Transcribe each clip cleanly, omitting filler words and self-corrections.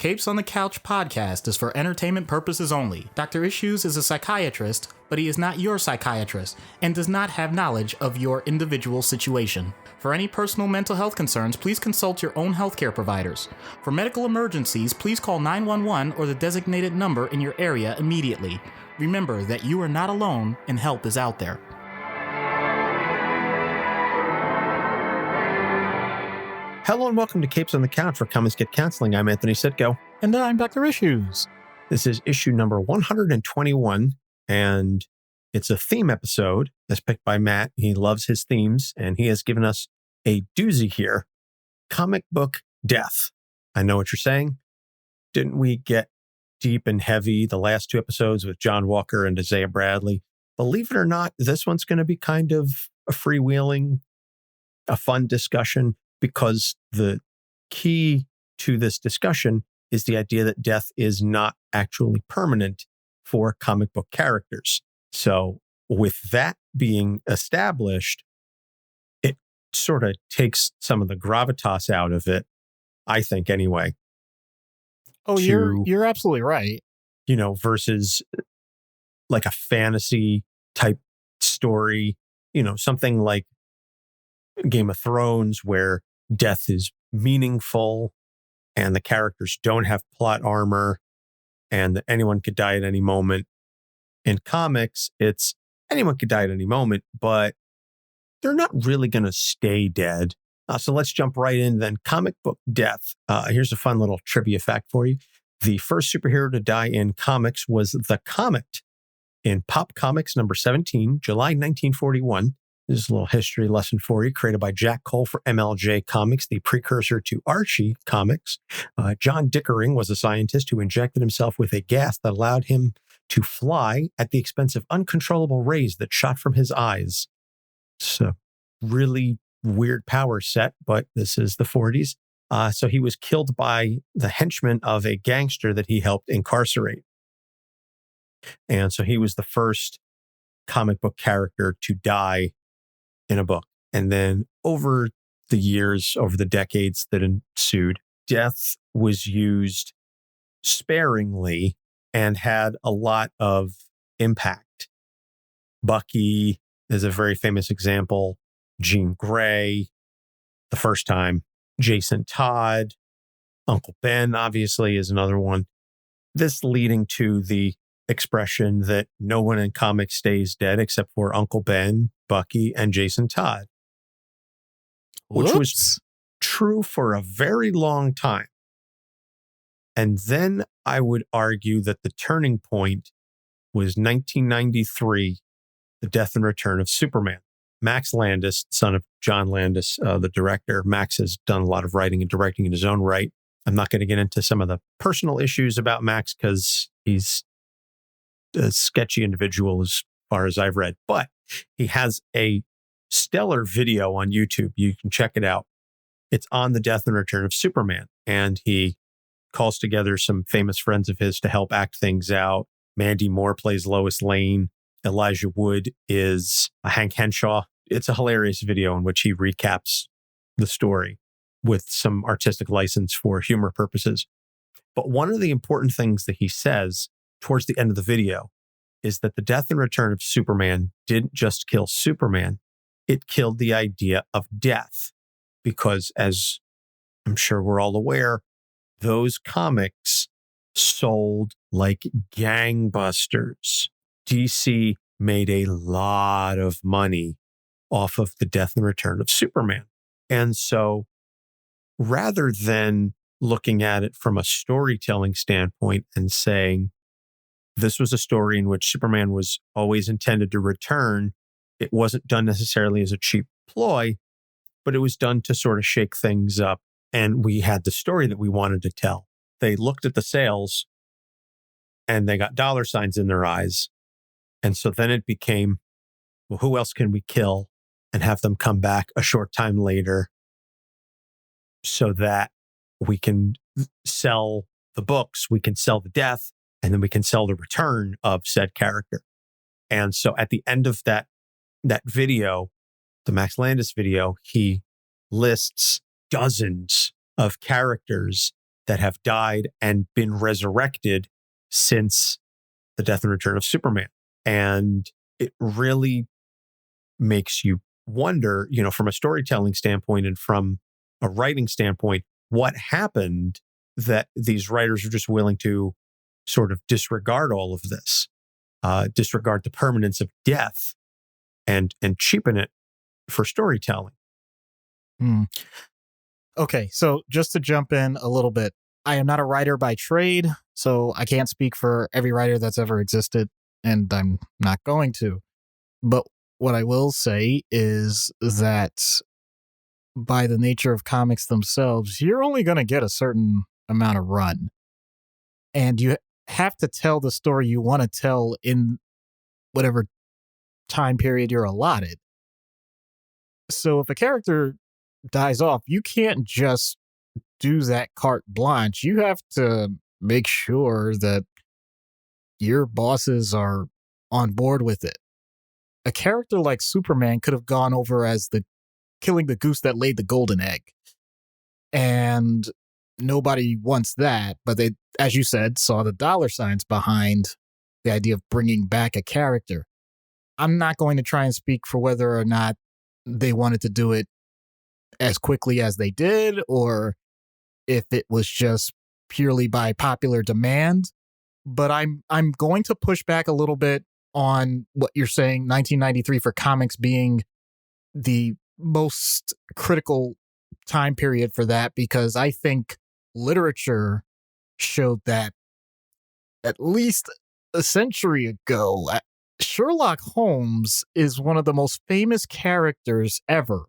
Capes on the Couch podcast is for entertainment purposes only. Dr. Issues is a psychiatrist, but he is not your psychiatrist and does not have knowledge of your individual situation. For any personal mental health concerns, please consult your own healthcare providers. For medical emergencies, please call 911 or the designated number in your area immediately. Remember that you are not alone and help is out there. Hello and welcome to Capes on the Couch, where comics get counseling. I'm Anthony Sitko. And I'm Dr. Issues. This is issue number 121, and it's a theme episode as picked by Matt. He loves his themes, and he has given us a doozy here. Comic book death. I know what you're saying. Didn't we get deep and heavy the last two episodes with John Walker and Isaiah Bradley? Believe it or not, this one's going to be kind of a freewheeling, a fun discussion, because the key to this discussion is the idea that death is not actually permanent for comic book characters. So with that being established, it sort of takes some of the gravitas out of it, I think anyway. Oh, you're absolutely right. You know, versus like a fantasy type story, you know, something like Game of Thrones, where death is meaningful and the characters don't have plot armor and that anyone could die at any moment. In comics, it's anyone could die at any moment, but they're not really going to stay dead. So let's jump right in then. Comic book death. Here's a fun little trivia fact for you. The first superhero to die in comics was the Comet in Pop Comics number 17, July 1941. This is a little history lesson for you, created by Jack Cole for MLJ Comics, the precursor to Archie Comics. John Dickering was a scientist who injected himself with a gas that allowed him to fly at the expense of uncontrollable rays that shot from his eyes. So really weird power set, but this is the 40s. So he was killed by the henchman of a gangster that he helped incarcerate. And so he was the first comic book character to die in a book. And then over the years, over the decades that ensued, death was used sparingly and had a lot of impact. Bucky is a very famous example. Jean Grey, the first time. Jason Todd, Uncle Ben, obviously, is another one. This leading to the expression that no one in comics stays dead except for Uncle Ben, Bucky, and Jason Todd, which was true for a very long time. And then I would argue that the turning point was 1993, the death and return of Superman. Max Landis, son of John Landis, the director. Max has done a lot of writing and directing in his own right. I'm not going to get into some of the personal issues about Max because he's a sketchy individual as far as I've read, but he has a stellar video on YouTube. You can check it out. It's on the death and return of Superman. And he calls together some famous friends of his to help act things out. Mandy Moore plays Lois Lane. Elijah Wood is Hank Henshaw. It's a hilarious video in which he recaps the story with some artistic license for humor purposes. But one of the important things that he says towards the end of the video is that the death and return of Superman didn't just kill Superman, it killed the idea of death. Because as I'm sure we're all aware, those comics sold like gangbusters. DC made a lot of money off of the death and return of Superman. And so rather than looking at it from a storytelling standpoint and saying, this was a story in which Superman was always intended to return, it wasn't done necessarily as a cheap ploy, but it was done to sort of shake things up. And we had the story that we wanted to tell. They looked at the sales and they got dollar signs in their eyes. And so then it became, well, who else can we kill and have them come back a short time later so that we can sell the books, we can sell the death, and then we can sell the return of said character. And so at the end of that video, the Max Landis video, he lists dozens of characters that have died and been resurrected since the death and return of Superman. And it really makes you wonder, from a storytelling standpoint and from a writing standpoint, what happened that these writers are just willing to sort of disregard all of this, disregard the permanence of death and cheapen it for storytelling. Okay, so just to jump in a little bit, I am not a writer by trade, so I can't speak for every writer that's ever existed, and I'm not going to. But what I will say is that by the nature of comics themselves, you're only going to get a certain amount of run. And you have to tell the story you want to tell in whatever time period you're allotted. So if a character dies off, you can't just do that carte blanche. You have to make sure that your bosses are on board with it. A character like Superman could have gone over as the killing the goose that laid the golden egg. And nobody wants that, but they, as you said, saw the dollar signs behind the idea of bringing back a character. I'm not going to try and speak for whether or not they wanted to do it as quickly as they did, or if it was just purely by popular demand. But I'm going to push back a little bit on what you're saying, 1993 for comics being the most critical time period for that, because I think literature showed that at least a century ago. Sherlock Holmes is one of the most famous characters ever.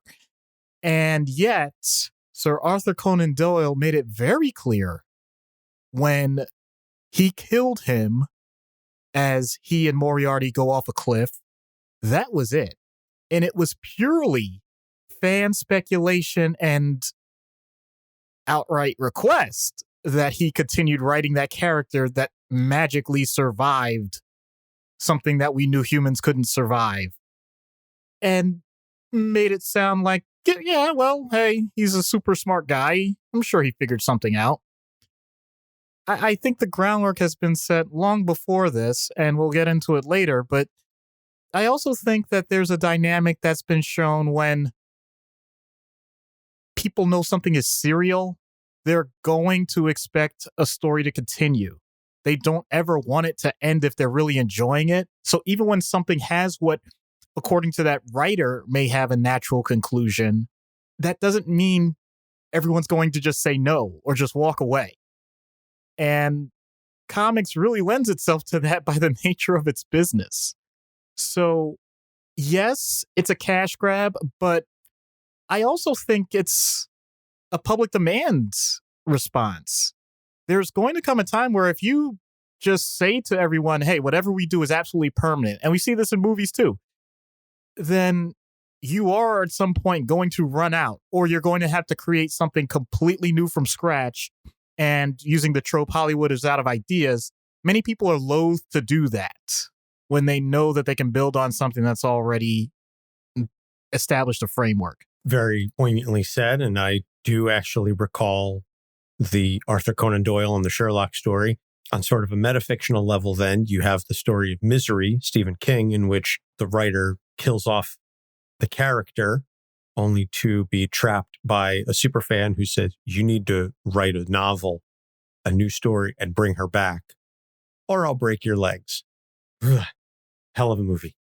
And yet, Sir Arthur Conan Doyle made it very clear when he killed him as he and Moriarty go off a cliff. That was it. And it was purely fan speculation and outright request that he continued writing that character that magically survived something that we knew humans couldn't survive. And made it sound like, yeah, well, hey, he's a super smart guy. I'm sure he figured something out. I think the groundwork has been set long before this, and we'll get into it later, but I also think that there's a dynamic that's been shown when people know something is serial, they're going to expect a story to continue. They don't ever want it to end if they're really enjoying it. So even when something has what, according to that writer, may have a natural conclusion, that doesn't mean everyone's going to just say no or just walk away. And comics really lends itself to that by the nature of its business. So, yes, it's a cash grab, but I also think it's a public demand response. There's going to come a time where if you just say to everyone, hey, whatever we do is absolutely permanent, and we see this in movies too, then you are at some point going to run out, or you're going to have to create something completely new from scratch. And using the trope Hollywood is out of ideas, many people are loath to do that when they know that they can build on something that's already established a framework. Very poignantly said, and I do actually recall the Arthur Conan Doyle and the Sherlock story. On sort of a metafictional level, then, you have the story of Misery, Stephen King, in which the writer kills off the character only to be trapped by a superfan who says, you need to write a novel, a new story, and bring her back, or I'll break your legs. Ugh, hell of a movie.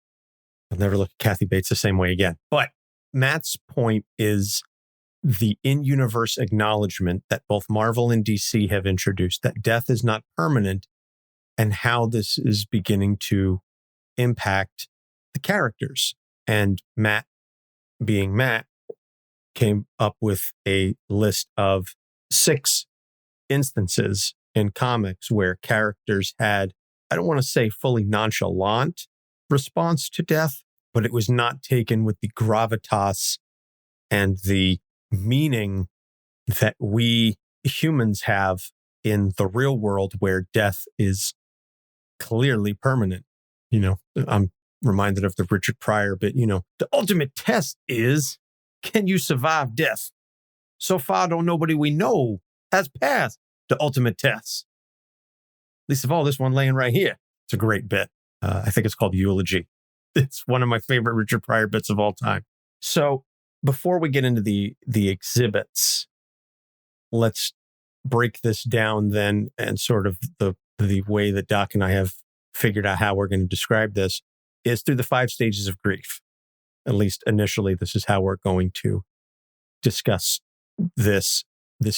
I'll never look at Kathy Bates the same way again. But Matt's point is the in-universe acknowledgement that both Marvel and DC have introduced, that death is not permanent, and how this is beginning to impact the characters. And Matt, being Matt, came up with a list of 6 instances in comics where characters had, I don't want to say fully nonchalant response to death, but it was not taken with the gravitas and the meaning that we humans have in the real world, where death is clearly permanent. I'm reminded of the Richard Pryor bit, the ultimate test is, can you survive death? So far, though, nobody we know has passed. the ultimate test. Least of all, this one laying right here. It's a great bit. I think it's called Eulogy. It's one of my favorite Richard Pryor bits of all time. So before we get into the exhibits, let's break this down then, and sort of the way that Doc and I have figured out how we're going to describe this is through the 5 stages of grief. At least initially, this is how we're going to discuss this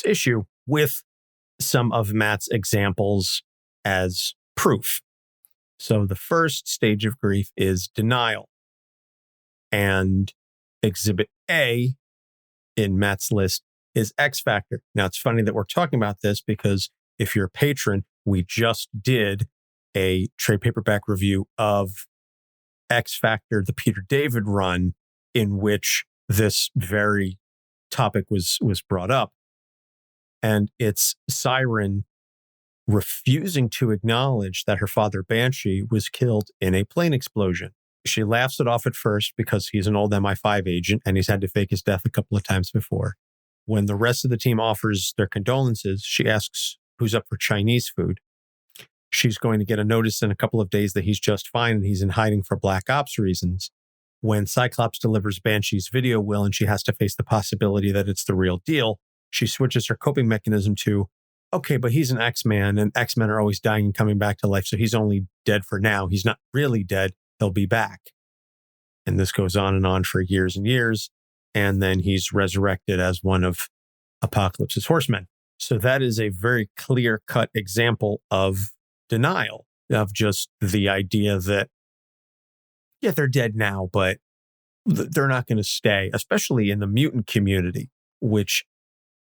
issue with some of Matt's examples as proof. So the first stage of grief is denial. And exhibit A in Matt's list is X Factor. Now, it's funny that we're talking about this because if you're a patron, we just did a trade paperback review of X Factor, the Peter David run, in which this very topic was brought up. And it's Siryn refusing to acknowledge that her father, Banshee, was killed in a plane explosion. She laughs it off at first because he's an old MI5 agent and he's had to fake his death a couple of times before. When the rest of the team offers their condolences, she asks who's up for Chinese food. She's going to get a notice in a couple of days that he's just fine and he's in hiding for Black Ops reasons. When Cyclops delivers Banshee's video will and she has to face the possibility that it's the real deal, she switches her coping mechanism to, okay, but he's an X-Man and X-Men are always dying and coming back to life, so he's only dead for now. He's not really dead. He'll be back. And this goes on and on for years and years. And then he's resurrected as one of Apocalypse's horsemen. So that is a very clear-cut example of denial, of just the idea that, yeah, they're dead now, but they're not going to stay, especially in the mutant community, which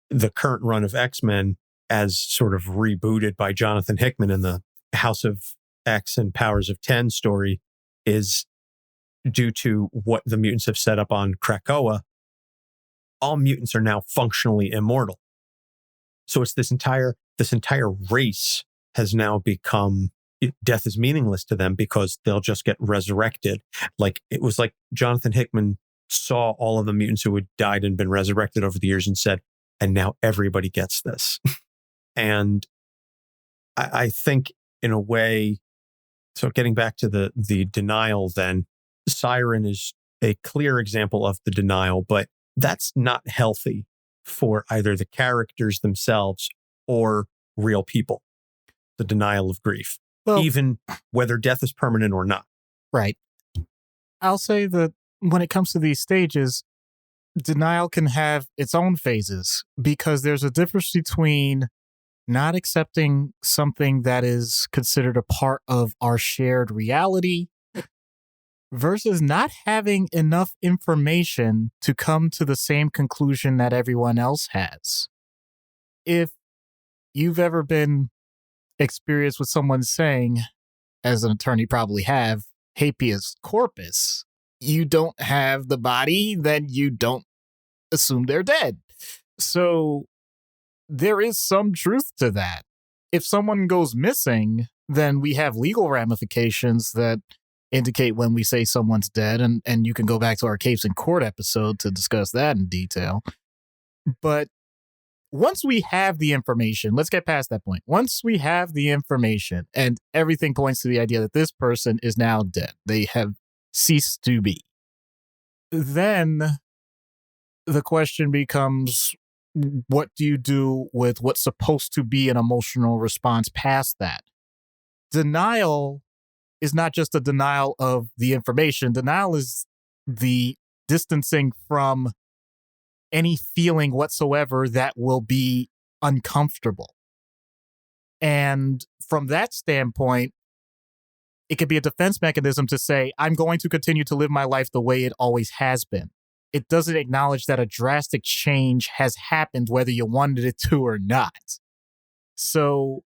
the current run of X-Men, as sort of rebooted by Jonathan Hickman in the House of X and Powers of 10 story, is due to what the mutants have set up on Krakoa. All mutants are now functionally immortal. So it's this entire race has now become, death is meaningless to them because they'll just get resurrected. Like it was like Jonathan Hickman saw all of the mutants who had died and been resurrected over the years and said, and now everybody gets this. And I think in a way, so getting back to the denial then, Siryn is a clear example of the denial, but that's not healthy for either the characters themselves or real people. The denial of grief, well, even whether death is permanent or not. Right. I'll say that when it comes to these stages, denial can have its own phases because there's a difference between not accepting something that is considered a part of our shared reality versus not having enough information to come to the same conclusion that everyone else has. If you've ever been experienced with someone saying, as an attorney probably have, habeas corpus, you don't have the body, then you don't assume they're dead. So there is some truth to that. If someone goes missing, then we have legal ramifications that indicate when we say someone's dead, and you can go back to our Capes in Court episode to discuss that in detail. But once we have the information, let's get past that point. Once we have the information and everything points to the idea that this person is now dead, they have ceased to be, then the question becomes, what do you do with what's supposed to be an emotional response past that? Denial is not just a denial of the information. Denial is the distancing from any feeling whatsoever that will be uncomfortable. And from that standpoint, it could be a defense mechanism to say, I'm going to continue to live my life the way it always has been. It doesn't acknowledge that a drastic change has happened, whether you wanted it to or not. So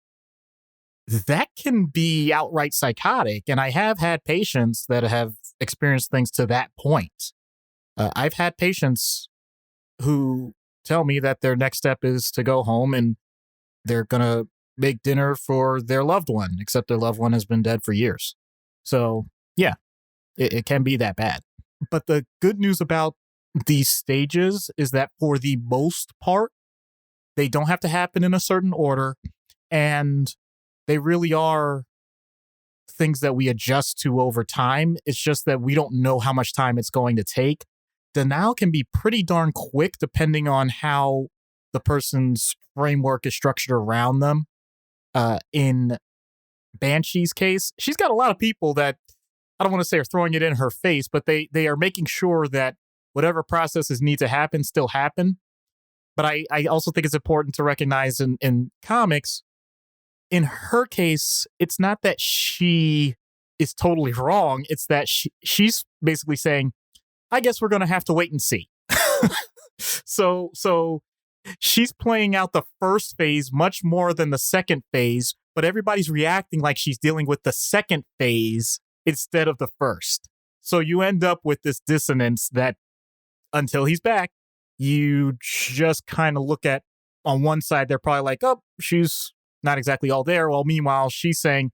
that can be outright psychotic. And I have had patients that have experienced things to that point. I've had patients who tell me that their next step is to go home and they're going to make dinner for their loved one, except their loved one has been dead for years. So yeah, it can be that bad. But the good news about these stages is that for the most part, They don't have to happen in a certain order, and they really are things that we adjust to over time. It's just that we don't know how much time it's going to take. Denial can be pretty darn quick depending on how the person's framework is structured around them. In Banshee's case, she's got a lot of people that, I don't want to say are throwing it in her face, but they are making sure that whatever processes need to happen still happen. But I also think it's important to recognize in comics, in her case, it's not that she is totally wrong. It's that she's basically saying, I guess we're going to have to wait and see. So she's playing out the first phase much more than the second phase, but everybody's reacting like she's dealing with the second phase instead of the first. So you end up with this dissonance that until he's back, you just kind of look at, on one side, they're probably like, oh, she's not exactly all there. Well, meanwhile, she's saying,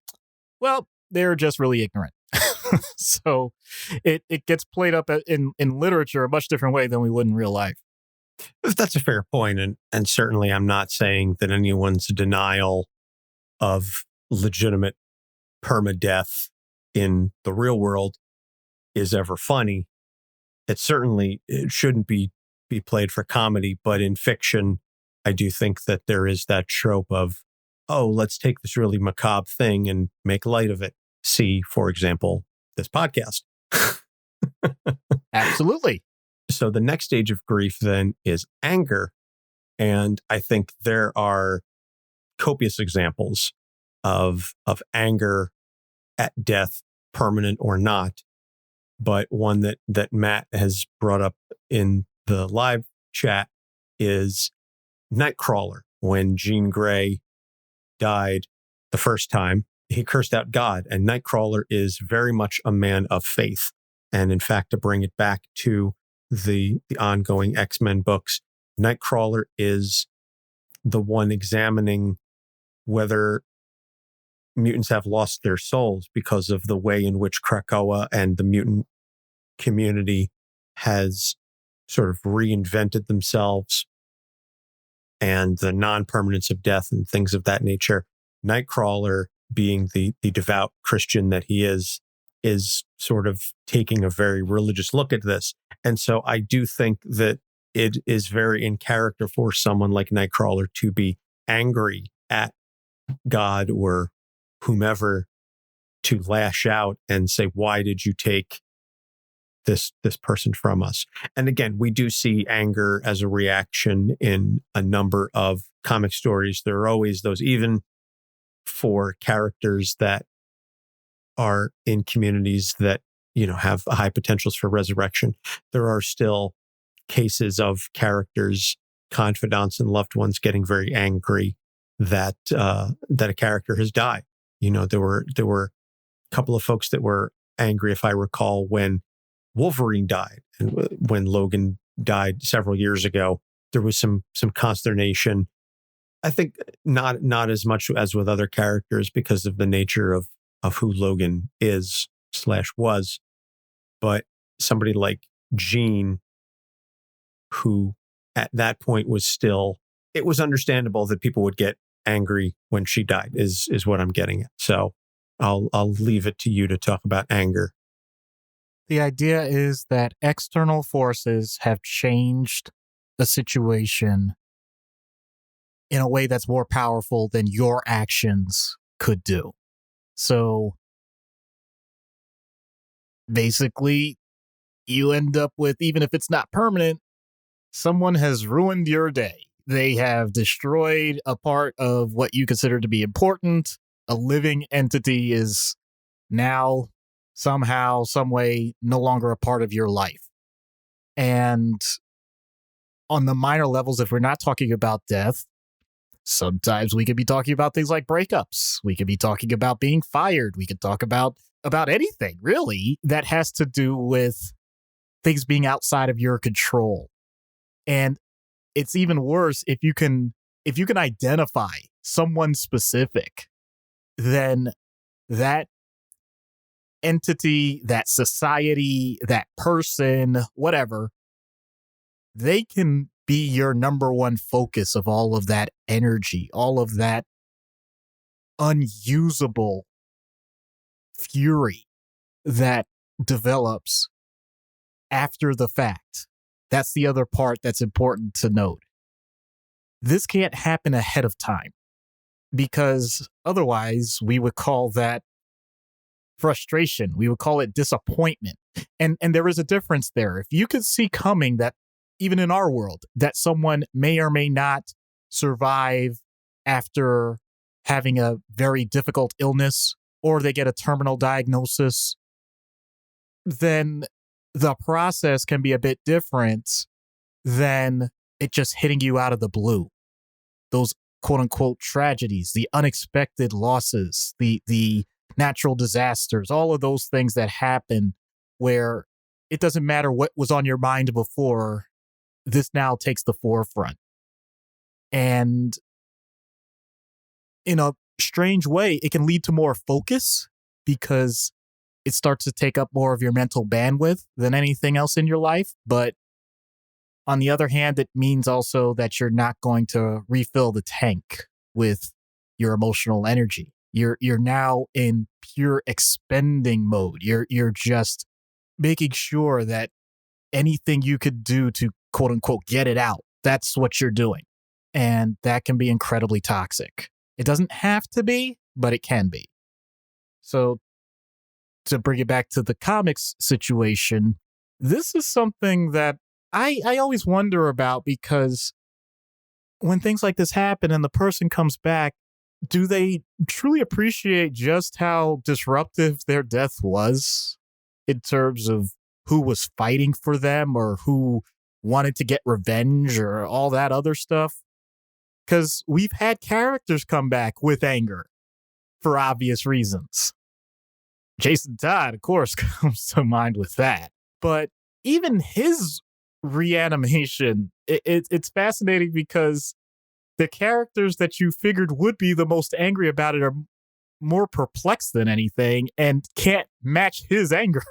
well, they're just really ignorant. So it gets played up in literature a much different way than we would in real life. That's a fair point. And certainly I'm not saying that anyone's denial of legitimate permadeath in the real world is ever funny. It shouldn't be played for comedy, but in fiction, I do think that there is that trope of, oh, let's take this really macabre thing and make light of it. See, for example, this podcast. Absolutely. So the next stage of grief then is anger. And I think there are copious examples of anger at death, permanent or not. But one that Matt has brought up in the live chat is Nightcrawler. When Jean Grey died the first time, he cursed out God, and Nightcrawler is very much a man of faith. And in fact, to bring it back to the ongoing X-Men books, Nightcrawler is the one examining whether mutants have lost their souls because of the way in which Krakoa and the mutant community has sort of reinvented themselves and the non-permanence of death and things of that nature. Nightcrawler, being the devout Christian that he is sort of taking a very religious look at this. And so I do think that it is very in character for someone like Nightcrawler to be angry at God or whomever, to lash out and say, why did you take this person from us? And again, we do see anger as a reaction in a number of comic stories. There are always those, even for characters that are in communities that, have high potentials for resurrection. There are still cases of characters, confidants, and loved ones getting very angry that a character has died. There were a couple of folks that were angry, if I recall, when Wolverine died, and when Logan died several years ago. There was some consternation. I think not as much as with other characters because of the nature of who Logan is/was, but somebody like Jean, who at that point was still, it was understandable that people would get angry when she died, is what I'm getting at. So I'll leave it to you to talk about anger. The idea is that external forces have changed the situation in a way that's more powerful than your actions could do. So basically, you end up with, even if it's not permanent, someone has ruined your day. They have destroyed a part of what you consider to be important. A living entity is now somehow, some way, no longer a part of your life. And on the minor levels, if we're not talking about death, sometimes we could be talking about things like breakups. We could be talking about being fired. We could talk about anything, really, that has to do with things being outside of your control. And it's even worse if you can identify someone specific, then that entity, that society, that person, whatever, they can be your number one focus of all of that energy, all of that unusable fury that develops after the fact. That's the other part that's important to note. This can't happen ahead of time, because otherwise we would call that frustration. We would call it disappointment. And there is a difference there. If you could see coming that even in our world, that someone may or may not survive after having a very difficult illness, or they get a terminal diagnosis, then the process can be a bit different than it just hitting you out of the blue. Those quote unquote tragedies, the unexpected losses, the natural disasters, all of those things that happen where it doesn't matter what was on your mind before, this now takes the forefront. And in a strange way, it can lead to more focus because it starts to take up more of your mental bandwidth than anything else in your life. But on the other hand, it means also that you're not going to refill the tank with your emotional energy. You're now in pure expending mode. You're just making sure that anything you could do to quote unquote get it out, that's what you're doing. And that can be incredibly toxic. It doesn't have to be, but it can be. So to bring it back to the comics situation, this is something that I always wonder about, because when things like this happen and the person comes back, do they truly appreciate just how disruptive their death was in terms of who was fighting for them or who wanted to get revenge or all that other stuff? Because we've had characters come back with anger for obvious reasons. Jason Todd, of course, comes to mind with that. But even his reanimation, it's fascinating because the characters that you figured would be the most angry about it are more perplexed than anything and can't match his anger,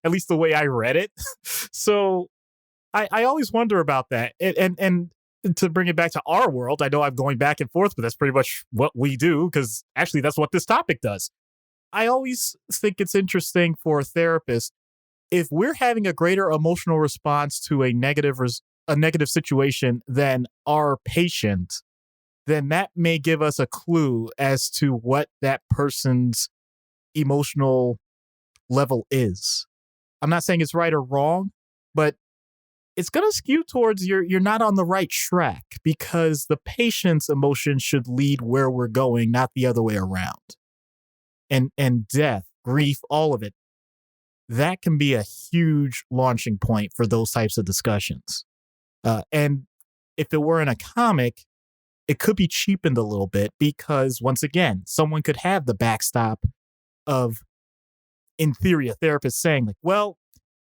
at least the way I read it. So I always wonder about that. And to bring it back to our world, I know I'm going back and forth, but that's pretty much what we do, because actually that's what this topic does. I always think it's interesting for a therapist, if we're having a greater emotional response to a negative situation than our patient, then that may give us a clue as to what that person's emotional level is. I'm not saying it's right or wrong, but it's going to skew towards you're not on the right track, because the patient's emotions should lead where we're going, not the other way around. And death, grief, all of it, that can be a huge launching point for those types of discussions. And if it were in a comic, it could be cheapened a little bit, because once again, someone could have the backstop of, in theory, a therapist saying like, well,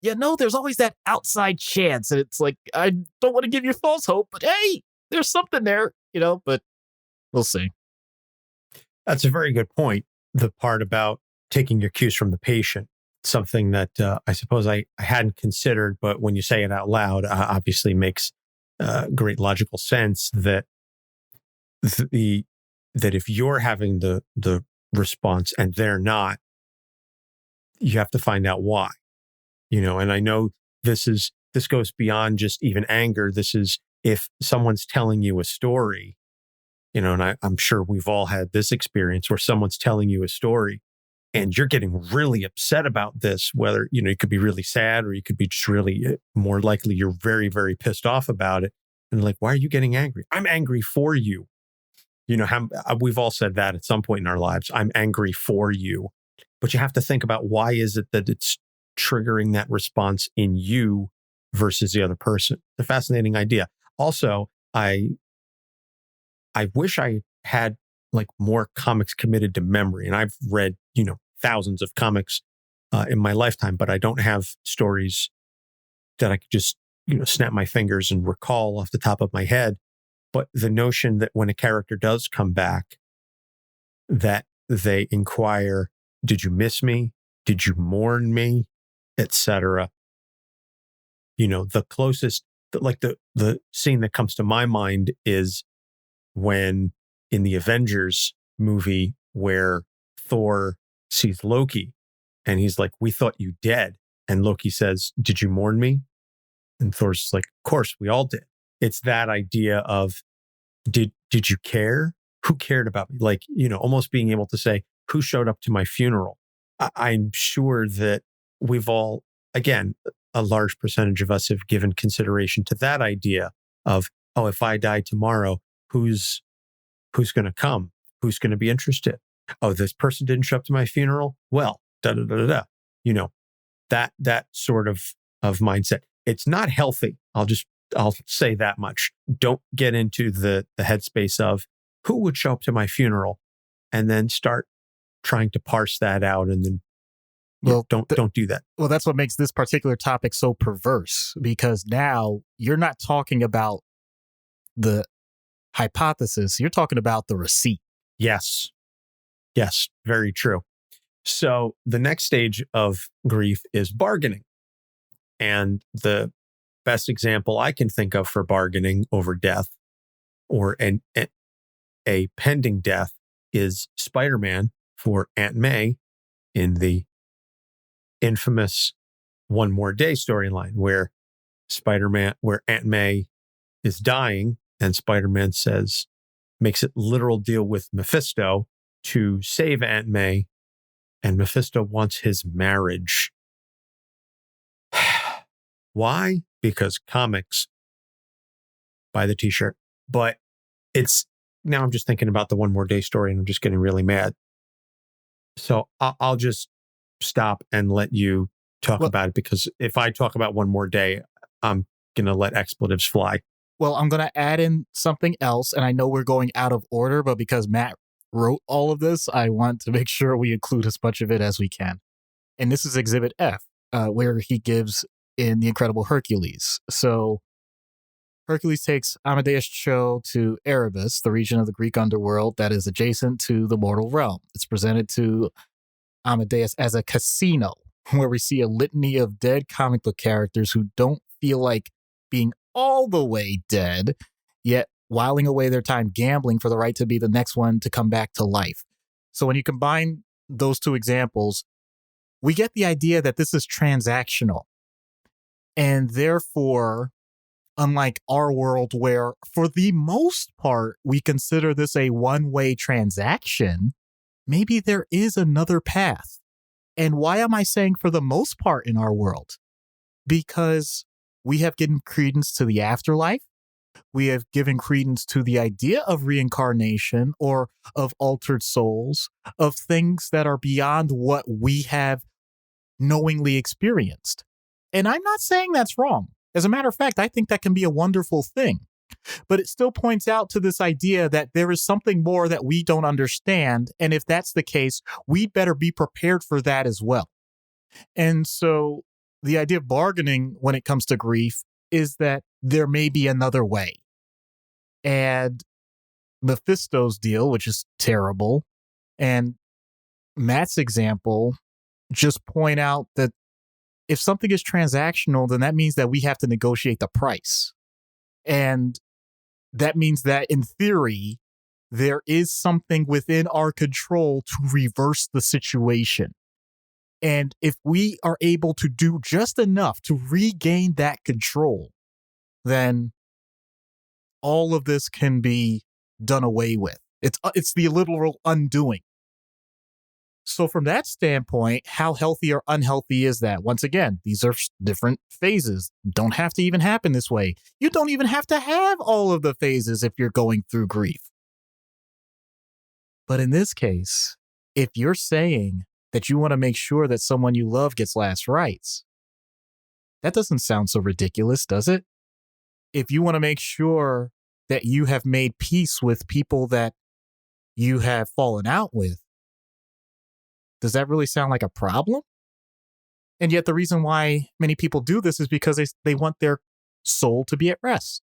there's always that outside chance. And it's like, I don't want to give you false hope, but hey, there's something there, but we'll see. That's a very good point. The part about taking your cues from the patient, something that I suppose I hadn't considered, but when you say it out loud, obviously makes great logical sense that that if you're having the response and they're not, you have to find out why. And I know this goes beyond just even anger. This is if someone's telling you a story, and I'm sure we've all had this experience where someone's telling you a story and you're getting really upset about this, whether, you could be really sad or you could be just really, more likely you're very, very pissed off about it. And like, why are you getting angry? I'm angry for you. We've all said that at some point in our lives. I'm angry for you. But you have to think about, why is it that it's triggering that response in you versus the other person? The fascinating idea. Also, I wish I had like more comics committed to memory. And I've read, thousands of comics in my lifetime, but I don't have stories that I could just, snap my fingers and recall off the top of my head. But the notion that when a character does come back, that they inquire, did you miss me? Did you mourn me? Etc. The closest the scene that comes to my mind is when in the Avengers movie where Thor sees Loki and he's like, "We thought you dead." And Loki says, "Did you mourn me?" And Thor's like, "Of course, we all did." It's that idea of, did you care? Who cared about me? Like, almost being able to say, who showed up to my funeral? I'm sure that we've all, again, a large percentage of us have given consideration to that idea of, oh, if I die tomorrow, who's going to come? Who's going to be interested? Oh, this person didn't show up to my funeral? Well, da-da-da-da-da. That sort of mindset. It's not healthy. I'll say that much. Don't get into the headspace of who would show up to my funeral and then start trying to parse that out and then don't do that. Well, that's what makes this particular topic so perverse, because now you're not talking about the hypothesis, you're talking about the receipt. Yes, very true. So the next stage of grief is bargaining. And the best example I can think of for bargaining over death or a pending death is Spider-Man for Aunt May in the infamous One More Day storyline where Aunt May is dying and Spider-Man makes it literal deal with Mephisto to save Aunt May, and Mephisto wants his marriage. Why? Because comics. Buy the t-shirt. But now I'm just thinking about the One More Day story and I'm just getting really mad. So I'll just stop and let you talk about it, because if I talk about One More Day, I'm going to let expletives fly. Well, I'm going to add in something else, and I know we're going out of order, but because Matt wrote all of this, I want to make sure we include as much of it as we can. And this is Exhibit F, where he gives in The Incredible Hercules. So Hercules takes Amadeus Cho to Erebus, the region of the Greek underworld that is adjacent to the mortal realm. It's presented to Amadeus as a casino, where we see a litany of dead comic book characters who don't feel like being all the way dead, yet whiling away their time gambling for the right to be the next one to come back to life. So when you combine those two examples, we get the idea that this is transactional. And therefore, unlike our world where for the most part, we consider this a one-way transaction, maybe there is another path. And why am I saying for the most part in our world? Because we have given credence to the afterlife. We have given credence to the idea of reincarnation or of altered souls, of things that are beyond what we have knowingly experienced. And I'm not saying that's wrong. As a matter of fact, I think that can be a wonderful thing. But it still points out to this idea that there is something more that we don't understand. And if that's the case, we'd better be prepared for that as well. And so the idea of bargaining when it comes to grief is that there may be another way. And Mephisto's deal, which is terrible, and Matt's example just point out that if something is transactional, then that means that we have to negotiate the price. And that means that in theory, there is something within our control to reverse the situation. And if we are able to do just enough to regain that control, then all of this can be done away with. It's the literal undoing. So from that standpoint, how healthy or unhealthy is that? Once again, these are different phases. Don't have to even happen this way. You don't even have to have all of the phases if you're going through grief. But in this case, if you're saying that you want to make sure that someone you love gets last rites, that doesn't sound so ridiculous, does it? If you want to make sure that you have made peace with people that you have fallen out with, does that really sound like a problem? And yet the reason why many people do this is because they want their soul to be at rest.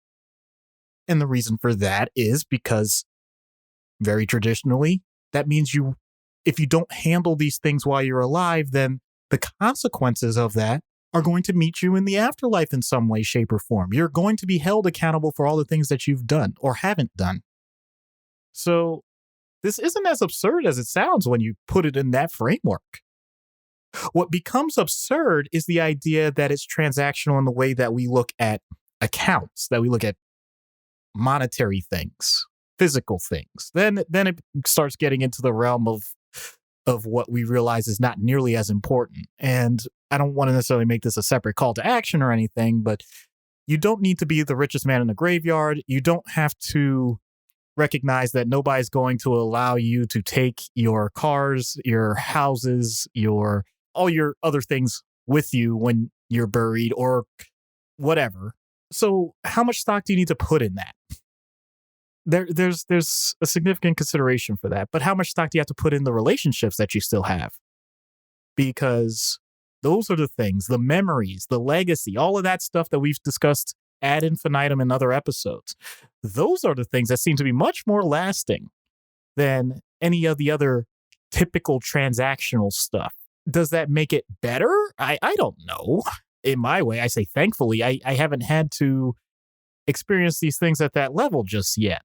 And the reason for that is because very traditionally, that means if you don't handle these things while you're alive, then the consequences of that are going to meet you in the afterlife in some way, shape, or form. You're going to be held accountable for all the things that you've done or haven't done. So this isn't as absurd as it sounds when you put it in that framework. What becomes absurd is the idea that it's transactional in the way that we look at accounts, that we look at monetary things, physical things. Then it starts getting into the realm of what we realize is not nearly as important. And I don't want to necessarily make this a separate call to action or anything, but you don't need to be the richest man in the graveyard. You don't have to recognize that nobody's going to allow you to take your cars, your houses, all your other things with you when you're buried or whatever. So how much stock do you need to put in that? There's a significant consideration for that. But how much stock do you have to put in the relationships that you still have? Because those are the things, the memories, the legacy, all of that stuff that we've discussed ad infinitum in other episodes. Those are the things that seem to be much more lasting than any of the other typical transactional stuff. Does that make it better? I don't know. In my way, I say thankfully, I haven't had to experience these things at that level just yet.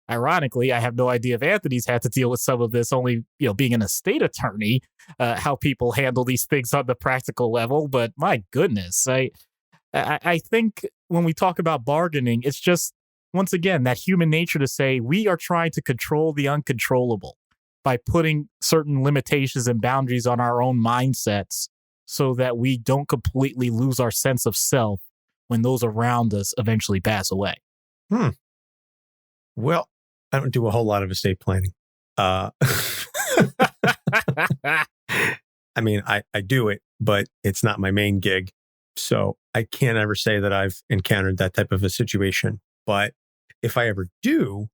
Ironically, I have no idea if Anthony's had to deal with some of this, only being an estate attorney, how people handle these things on the practical level. But my goodness, I think when we talk about bargaining, it's just, once again, that human nature to say we are trying to control the uncontrollable by putting certain limitations and boundaries on our own mindsets so that we don't completely lose our sense of self when those around us eventually pass away. Well, I don't do a whole lot of estate planning. I mean, I do it, but it's not my main gig. So I can't ever say that I've encountered that type of a situation. But if I ever do,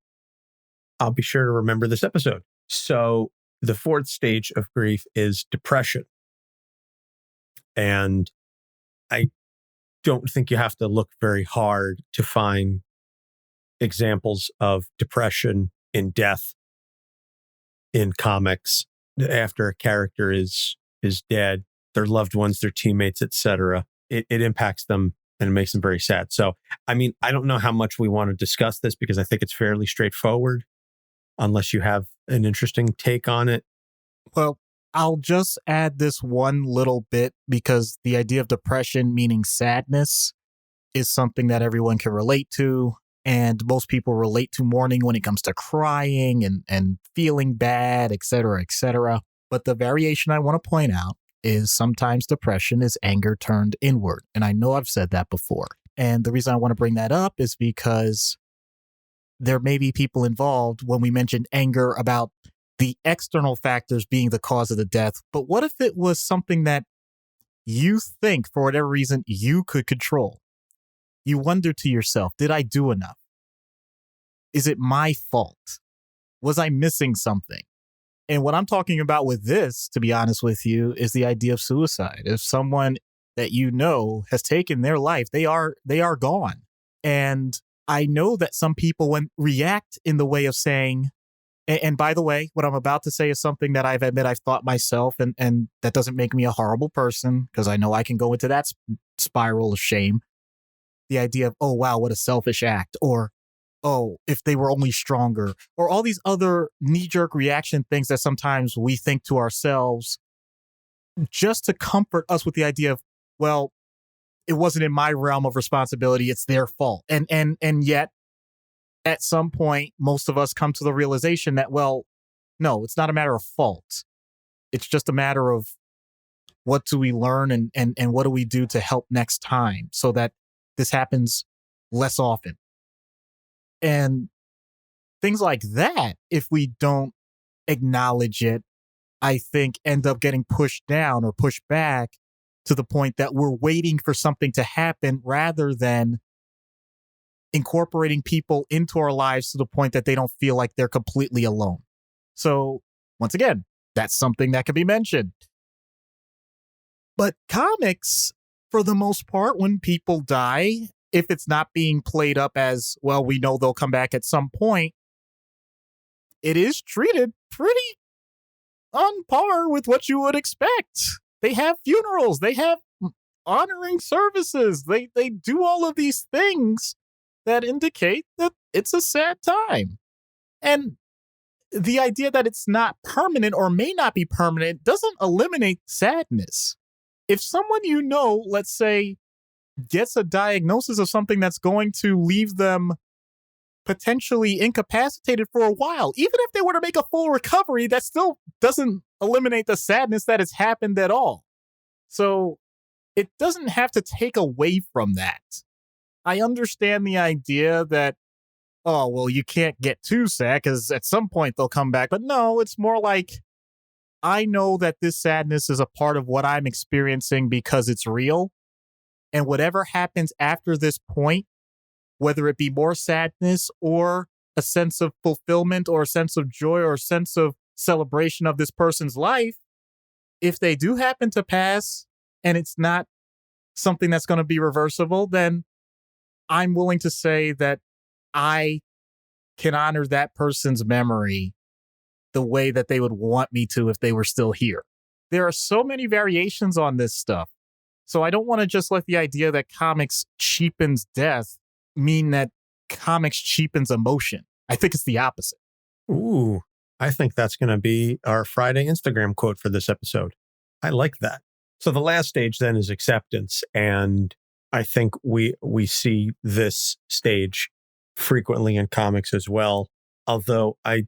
I'll be sure to remember this episode. So the fourth stage of grief is depression. And I don't think you have to look very hard to find examples of depression in death in comics after a character is dead, their loved ones, their teammates, etc. It impacts them and it makes them very sad. So, I mean, I don't know how much we want to discuss this because I think it's fairly straightforward, unless you have an interesting take on it. Well, I'll just add this one little bit because the idea of depression, meaning sadness, is something that everyone can relate to. And most people relate to mourning when it comes to crying and feeling bad, et cetera, et cetera. But the variation I want to point out is sometimes depression is anger turned inward. And I know I've said that before. And the reason I want to bring that up is because there may be people involved when we mentioned anger about the external factors being the cause of the death. But what if it was something that you think, for whatever reason, you could control? You wonder to yourself, did I do enough? Is it my fault? Was I missing something? And what I'm talking about with this, to be honest with you, is the idea of suicide. If someone that you know has taken their life, they are gone. And I know that some people react in the way of saying, and by the way, what I'm about to say is something that I've thought myself, and that doesn't make me a horrible person, because I know I can go into that spiral of shame. The idea of, oh, wow, what a selfish act, or, oh, if they were only stronger, or all these other knee-jerk reaction things that sometimes we think to ourselves just to comfort us with the idea of, well, it wasn't in my realm of responsibility, it's their fault. And yet, at some point, most of us come to the realization that, well, no, it's not a matter of fault. It's just a matter of what do we learn and what do we do to help next time so that this happens less often. And things like that, if we don't acknowledge it, I think end up getting pushed down or pushed back to the point that we're waiting for something to happen rather than incorporating people into our lives to the point that they don't feel like they're completely alone. So once again, that's something that can be mentioned. But comics, for the most part, when people die, if it's not being played up as, well, we know they'll come back at some point, it is treated pretty on par with what you would expect. They have funerals. They have honoring services. They do all of these things that indicate that it's a sad time. And the idea that it's not permanent or may not be permanent doesn't eliminate sadness. If someone you know, let's say, gets a diagnosis of something that's going to leave them potentially incapacitated for a while, even if they were to make a full recovery, that still doesn't eliminate the sadness that has happened at all. So it doesn't have to take away from that. I understand the idea that, oh, well, you can't get too sad because at some point they'll come back. But no, it's more like, I know that this sadness is a part of what I'm experiencing because it's real. And whatever happens after this point, whether it be more sadness or a sense of fulfillment or a sense of joy or a sense of celebration of this person's life, if they do happen to pass and it's not something that's going to be reversible, then I'm willing to say that I can honor that person's memory the way that they would want me to if they were still here. There are so many variations on this stuff. So I don't want to just let the idea that comics cheapens death mean that comics cheapens emotion. I think it's the opposite. Ooh, I think that's going to be our Friday Instagram quote for this episode. I like that. So the last stage then is acceptance. And I think we see this stage frequently in comics as well. Although I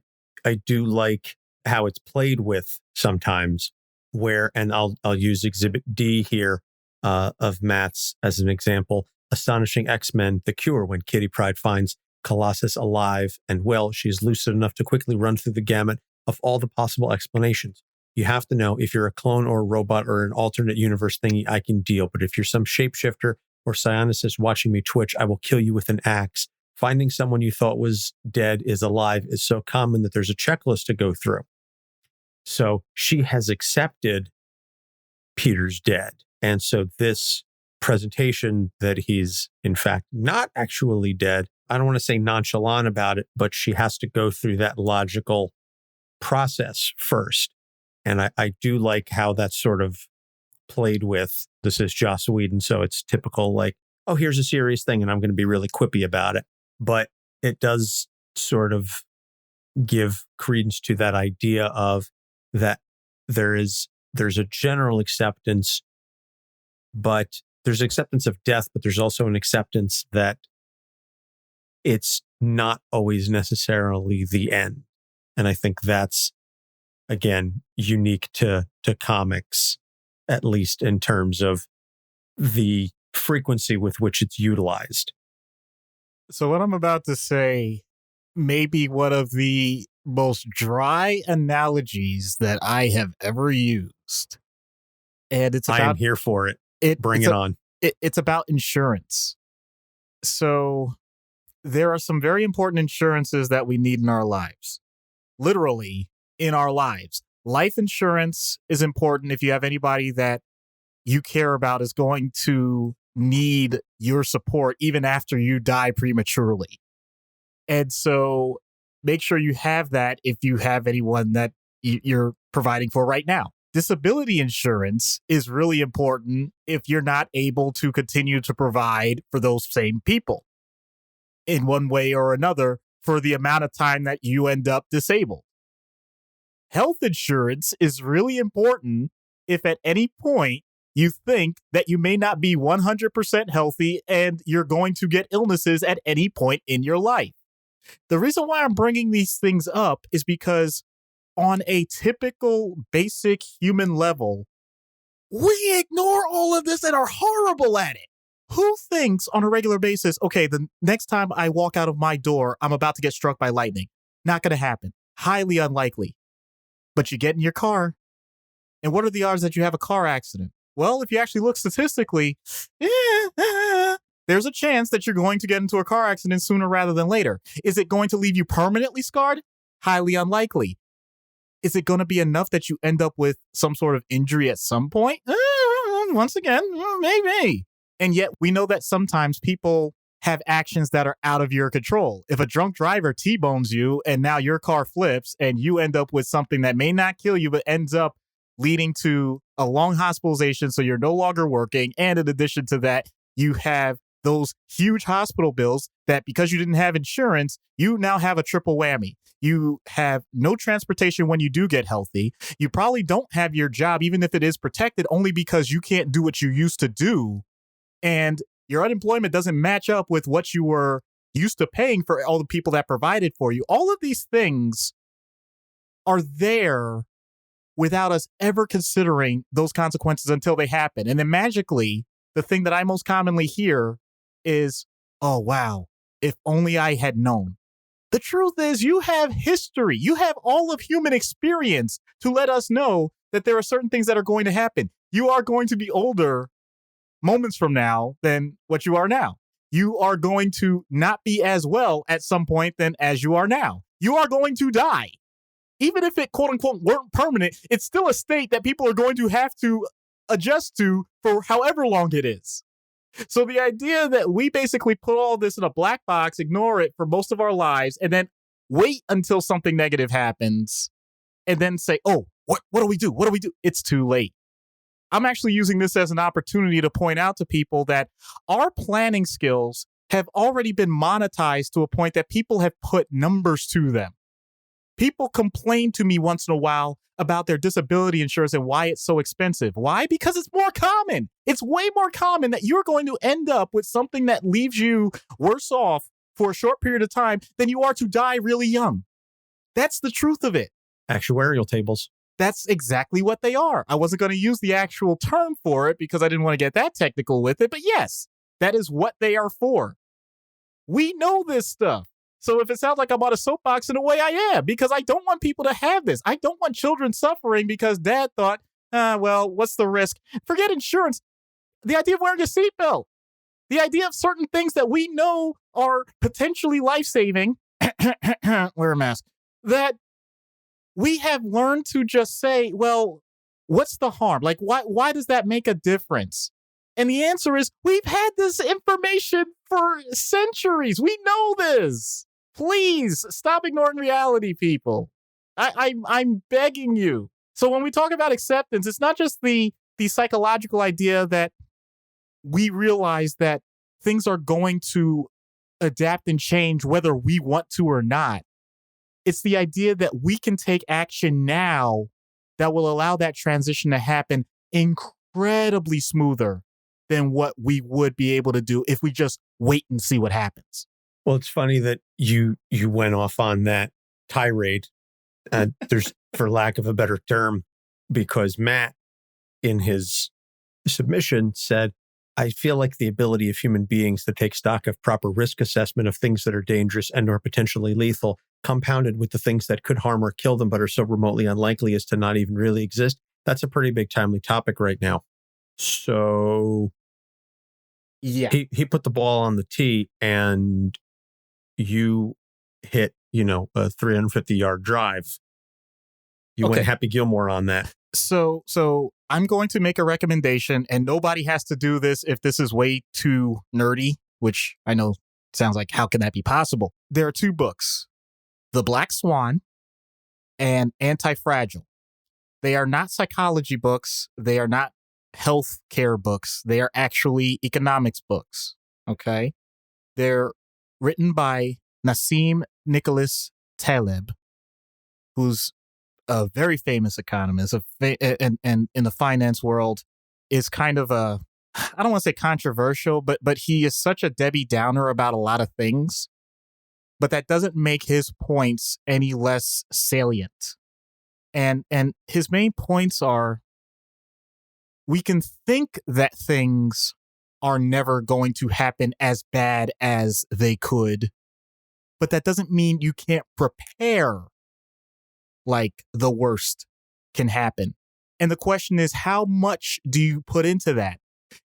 do like how it's played with sometimes, where, and I'll use Exhibit D here of Matt's as an example. Astonishing X-Men: The Cure, when Kitty Pryde finds Colossus alive and well, she is lucid enough to quickly run through the gamut of all the possible explanations. You have to know, if you're a clone or a robot or an alternate universe thingy, I can deal. But if you're some shapeshifter or psionicist watching me twitch, I will kill you with an axe. Finding someone you thought was dead is alive is so common that there's a checklist to go through. So she has accepted Peter's dead. And so this presentation that he's in fact not actually dead, I don't want to say nonchalant about it, but she has to go through that logical process first. And I do like how that's sort of played with. This is Joss Whedon, so it's typical, like, oh, here's a serious thing and I'm going to be really quippy about it. But it does sort of give credence to that idea of that there's a general acceptance, but there's acceptance of death, but there's also an acceptance that it's not always necessarily the end. And I think that's, again, unique to comics, at least in terms of the frequency with which it's utilized. So what I'm about to say may be one of the most dry analogies that I have ever used. And it's about, I am here for it. Bring it on. It's about insurance. So there are some very important insurances that we need in our lives. Literally in our lives. Life insurance is important if you have anybody that you care about is going to need your support even after you die prematurely. And so make sure you have that if you have anyone that you're providing for right now. Disability insurance is really important if you're not able to continue to provide for those same people in one way or another for the amount of time that you end up disabled. Health insurance is really important if at any point you think that you may not be 100% healthy and you're going to get illnesses at any point in your life. The reason why I'm bringing these things up is because on a typical basic human level, we ignore all of this and are horrible at it. Who thinks on a regular basis, okay, the next time I walk out of my door, I'm about to get struck by lightning? Not going to happen. Highly unlikely. But you get in your car. And what are the odds that you have a car accident? Well, if you actually look statistically, there's a chance that you're going to get into a car accident sooner rather than later. Is it going to leave you permanently scarred? Highly unlikely. Is it going to be enough that you end up with some sort of injury at some point? Once again, maybe. And yet we know that sometimes people have actions that are out of your control. If a drunk driver T-bones you and now your car flips and you end up with something that may not kill you but ends up leading to a long hospitalization. So you're no longer working. And in addition to that, you have those huge hospital bills that because you didn't have insurance, you now have a triple whammy. You have no transportation when you do get healthy. You probably don't have your job, even if it is protected, only because you can't do what you used to do. And your unemployment doesn't match up with what you were used to paying for all the people that provided for you. All of these things are there without us ever considering those consequences until they happen. And then magically, the thing that I most commonly hear is, oh, wow, if only I had known. The truth is, you have history. You have all of human experience to let us know that there are certain things that are going to happen. You are going to be older moments from now than what you are now. You are going to not be as well at some point than as you are now. You are going to die. Even if it, quote unquote, weren't permanent, it's still a state that people are going to have to adjust to for however long it is. So the idea that we basically put all this in a black box, ignore it for most of our lives, and then wait until something negative happens, and then say, oh, what do we do? What do we do? It's too late. I'm actually using this as an opportunity to point out to people that our planning skills have already been monetized to a point that people have put numbers to them. People complain to me once in a while about their disability insurance and why it's so expensive. Why? Because it's more common. It's way more common that you're going to end up with something that leaves you worse off for a short period of time than you are to die really young. That's the truth of it. Actuarial tables. That's exactly what they are. I wasn't going to use the actual term for it because I didn't want to get that technical with it. But yes, that is what they are for. We know this stuff. So if it sounds like I'm on a soapbox, in a way I am, because I don't want people to have this. I don't want children suffering because dad thought, well, what's the risk? Forget insurance. The idea of wearing a seatbelt. The idea of certain things that we know are potentially life-saving, wear a mask, that we have learned to just say, well, what's the harm? Like, why does that make a difference? And the answer is, we've had this information for centuries. We know this. Please stop ignoring reality, people. I'm begging you. So when we talk about acceptance, it's not just the psychological idea that we realize that things are going to adapt and change whether we want to or not. It's the idea that we can take action now that will allow that transition to happen incredibly smoother than what we would be able to do if we just wait and see what happens. Well, it's funny that you went off on that tirade. There's, for lack of a better term, because Matt, in his submission, said, I feel like the ability of human beings to take stock of proper risk assessment of things that are dangerous and or potentially lethal, compounded with the things that could harm or kill them but are so remotely unlikely as to not even really exist. That's a pretty big timely topic right now. So yeah, he put the ball on the tee and you hit, a 350-yard drive. You went Happy Gilmore on that. So I'm going to make a recommendation, and nobody has to do this if this is way too nerdy, which I know sounds like, how can that be possible? There are two books, The Black Swan and Anti-Fragile. They are not psychology books. They are not health care books. They are actually economics books. Okay. They're written by Nassim Nicholas Taleb, who's a very famous economist, and in the finance world is kind of I don't want to say controversial, but he is such a Debbie Downer about a lot of things, but that doesn't make his points any less salient. And his main points are, we can think that things are never going to happen as bad as they could, but that doesn't mean you can't prepare like the worst can happen. And the question is, how much do you put into that?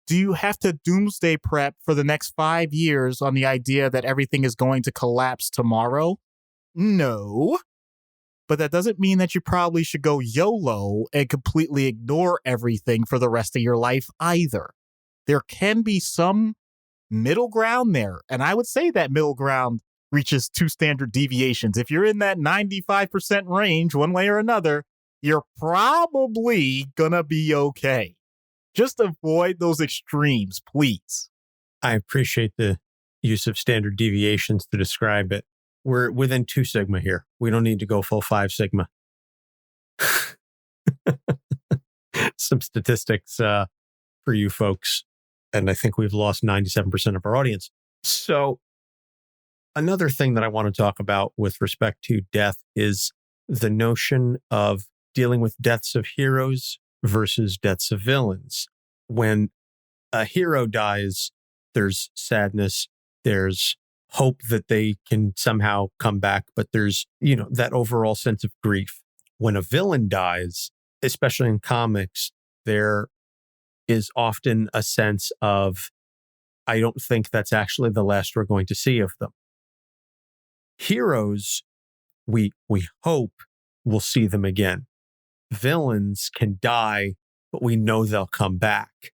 Do you have to doomsday prep for the next 5 years on the idea that everything is going to collapse tomorrow? No. But that doesn't mean that you probably should go YOLO and completely ignore everything for the rest of your life either. There can be some middle ground there. And I would say that middle ground reaches 2 standard deviations. If you're in that 95% range, one way or another, you're probably gonna be okay. Just avoid those extremes, please. I appreciate the use of standard deviations to describe it. We're within 2 sigma here. We don't need to go full 5 sigma. Some statistics for you folks. And I think we've lost 97% of our audience. So another thing that I want to talk about with respect to death is the notion of dealing with deaths of heroes versus deaths of villains. When a hero dies, there's sadness, there's hope that they can somehow come back, but there's, that overall sense of grief. When a villain dies, especially in comics, there is often a sense of, I don't think that's actually the last we're going to see of them. Heroes, we hope we'll see them again. Villains can die, but we know they'll come back.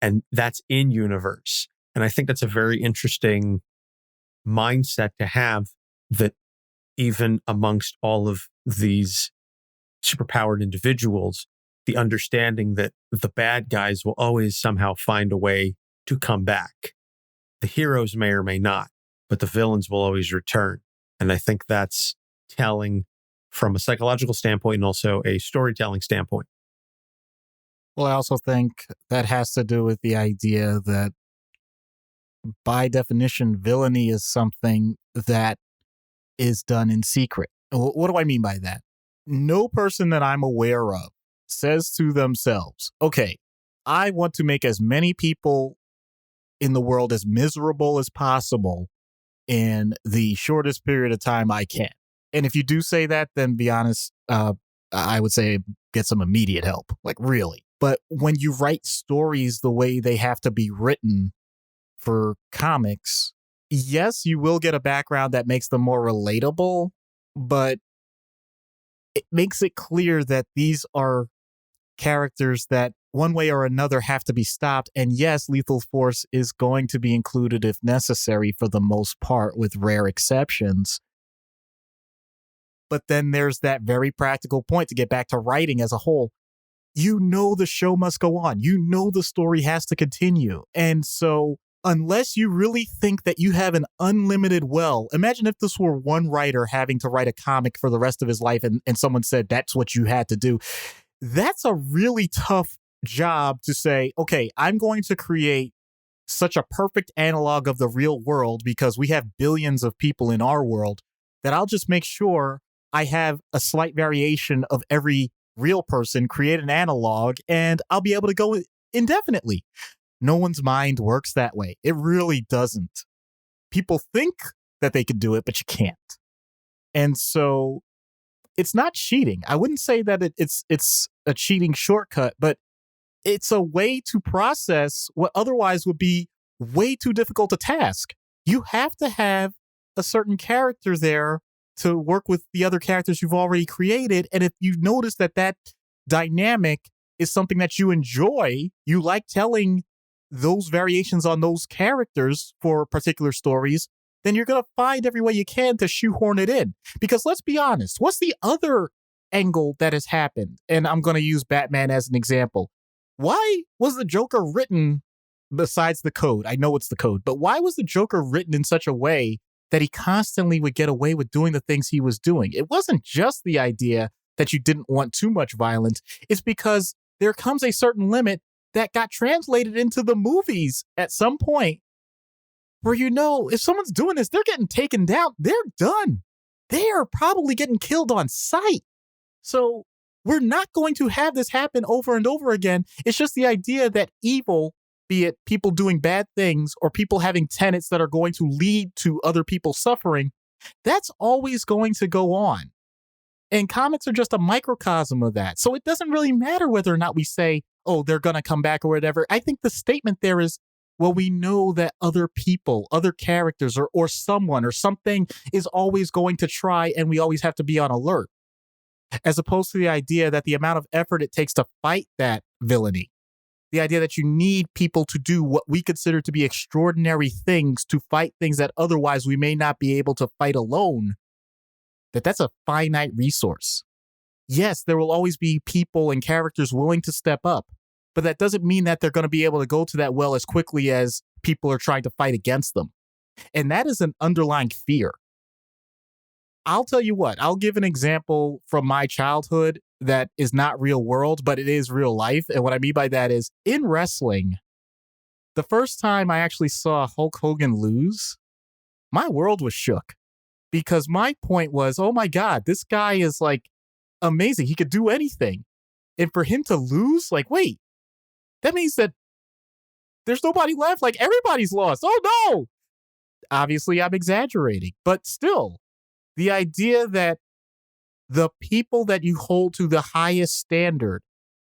And that's in universe. And I think that's a very interesting mindset to have, that even amongst all of these superpowered individuals, the understanding that the bad guys will always somehow find a way to come back. The heroes may or may not, but the villains will always return. And I think that's telling from a psychological standpoint and also a storytelling standpoint. Well, I also think that has to do with the idea that, by definition, villainy is something that is done in secret. What do I mean by that? No person that I'm aware of says to themselves, okay, I want to make as many people in the world as miserable as possible in the shortest period of time I can. And if you do say that, then be honest, I would say get some immediate help, like really. But when you write stories the way they have to be written for comics, yes, you will get a background that makes them more relatable, but it makes it clear that these are characters that one way or another have to be stopped. And yes, lethal force is going to be included if necessary for the most part, with rare exceptions. But then there's that very practical point to get back to writing as a whole. The show must go on. The story has to continue. And so unless you really think that you have an unlimited well, imagine if this were one writer having to write a comic for the rest of his life and someone said that's what you had to do. That's a really tough job to say, okay, I'm going to create such a perfect analog of the real world because we have billions of people in our world that I'll just make sure I have a slight variation of every real person, create an analog, and I'll be able to go indefinitely. No one's mind works that way. It really doesn't. People think that they can do it, but you can't. And so it's not cheating. I wouldn't say that it's a cheating shortcut, but it's a way to process what otherwise would be way too difficult a task. You have to have a certain character there to work with the other characters you've already created. And if you notice that dynamic is something that you enjoy, you like telling those variations on those characters for particular stories, then you're going to find every way you can to shoehorn it in. Because let's be honest, what's the other angle that has happened? And I'm going to use Batman as an example. Why was the Joker written, besides the code? I know it's the code, but why was the Joker written in such a way that he constantly would get away with doing the things he was doing? It wasn't just the idea that you didn't want too much violence. It's because there comes a certain limit that got translated into the movies at some point where, if someone's doing this, they're getting taken down. They're done. They are probably getting killed on sight. So we're not going to have this happen over and over again. It's just the idea that evil, be it people doing bad things or people having tenets that are going to lead to other people suffering, that's always going to go on. And comics are just a microcosm of that. So it doesn't really matter whether or not we say, oh, they're going to come back or whatever. I think the statement there is, well, we know that other people, other characters, or someone or something is always going to try, and we always have to be on alert. As opposed to the idea that the amount of effort it takes to fight that villainy, the idea that you need people to do what we consider to be extraordinary things to fight things that otherwise we may not be able to fight alone, that's a finite resource. yes, there will always be people and characters willing to step up, but that doesn't mean that they're going to be able to go to that well as quickly as people are trying to fight against them. And that is an underlying fear. I'll tell you what, I'll give an example from my childhood that is not real world, but it is real life. And what I mean by that is in wrestling, the first time I actually saw Hulk Hogan lose, my world was shook because my point was, oh my God, this guy is like amazing. He could do anything. And for him to lose, like, wait, that means that there's nobody left. Like everybody's lost. Oh no. Obviously, I'm exaggerating, but still, the idea that the people that you hold to the highest standard,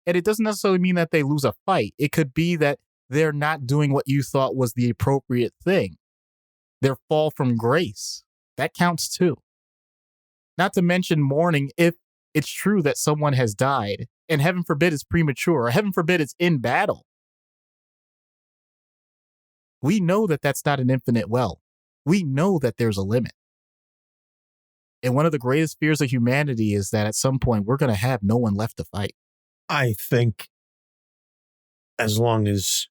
and it doesn't necessarily mean that they lose a fight. It could be that they're not doing what you thought was the appropriate thing. Their fall from grace. That counts too. Not to mention mourning if it's true that someone has died, and heaven forbid it's premature, or heaven forbid it's in battle. We know that that's not an infinite well. We know that there's a limit. And one of the greatest fears of humanity is that at some point we're going to have no one left to fight. I think as long as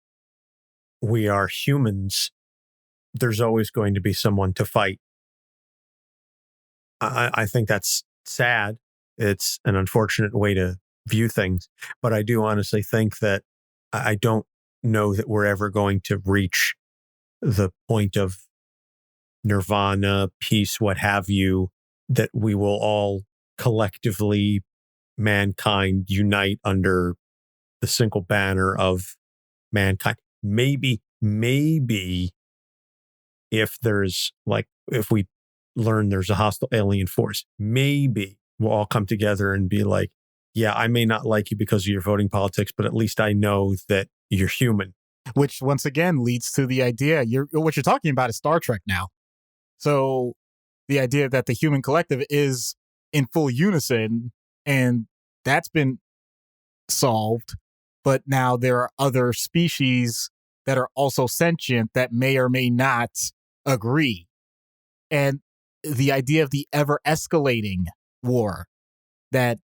we are humans, there's always going to be someone to fight. I think that's sad. It's an unfortunate way to view things. But I do honestly think that I don't know that we're ever going to reach the point of nirvana, peace, what have you, that we will all collectively, mankind, unite under the single banner of mankind. Maybe if we learn there's a hostile alien force, maybe we'll all come together and be like, yeah, I may not like you because of your voting politics, but at least I know that you're human. Which once again leads to the idea, what you're talking about is Star Trek now. So the idea that the human collective is in full unison, and that's been solved, but now there are other species that are also sentient that may or may not agree. And the idea of the ever escalating war, that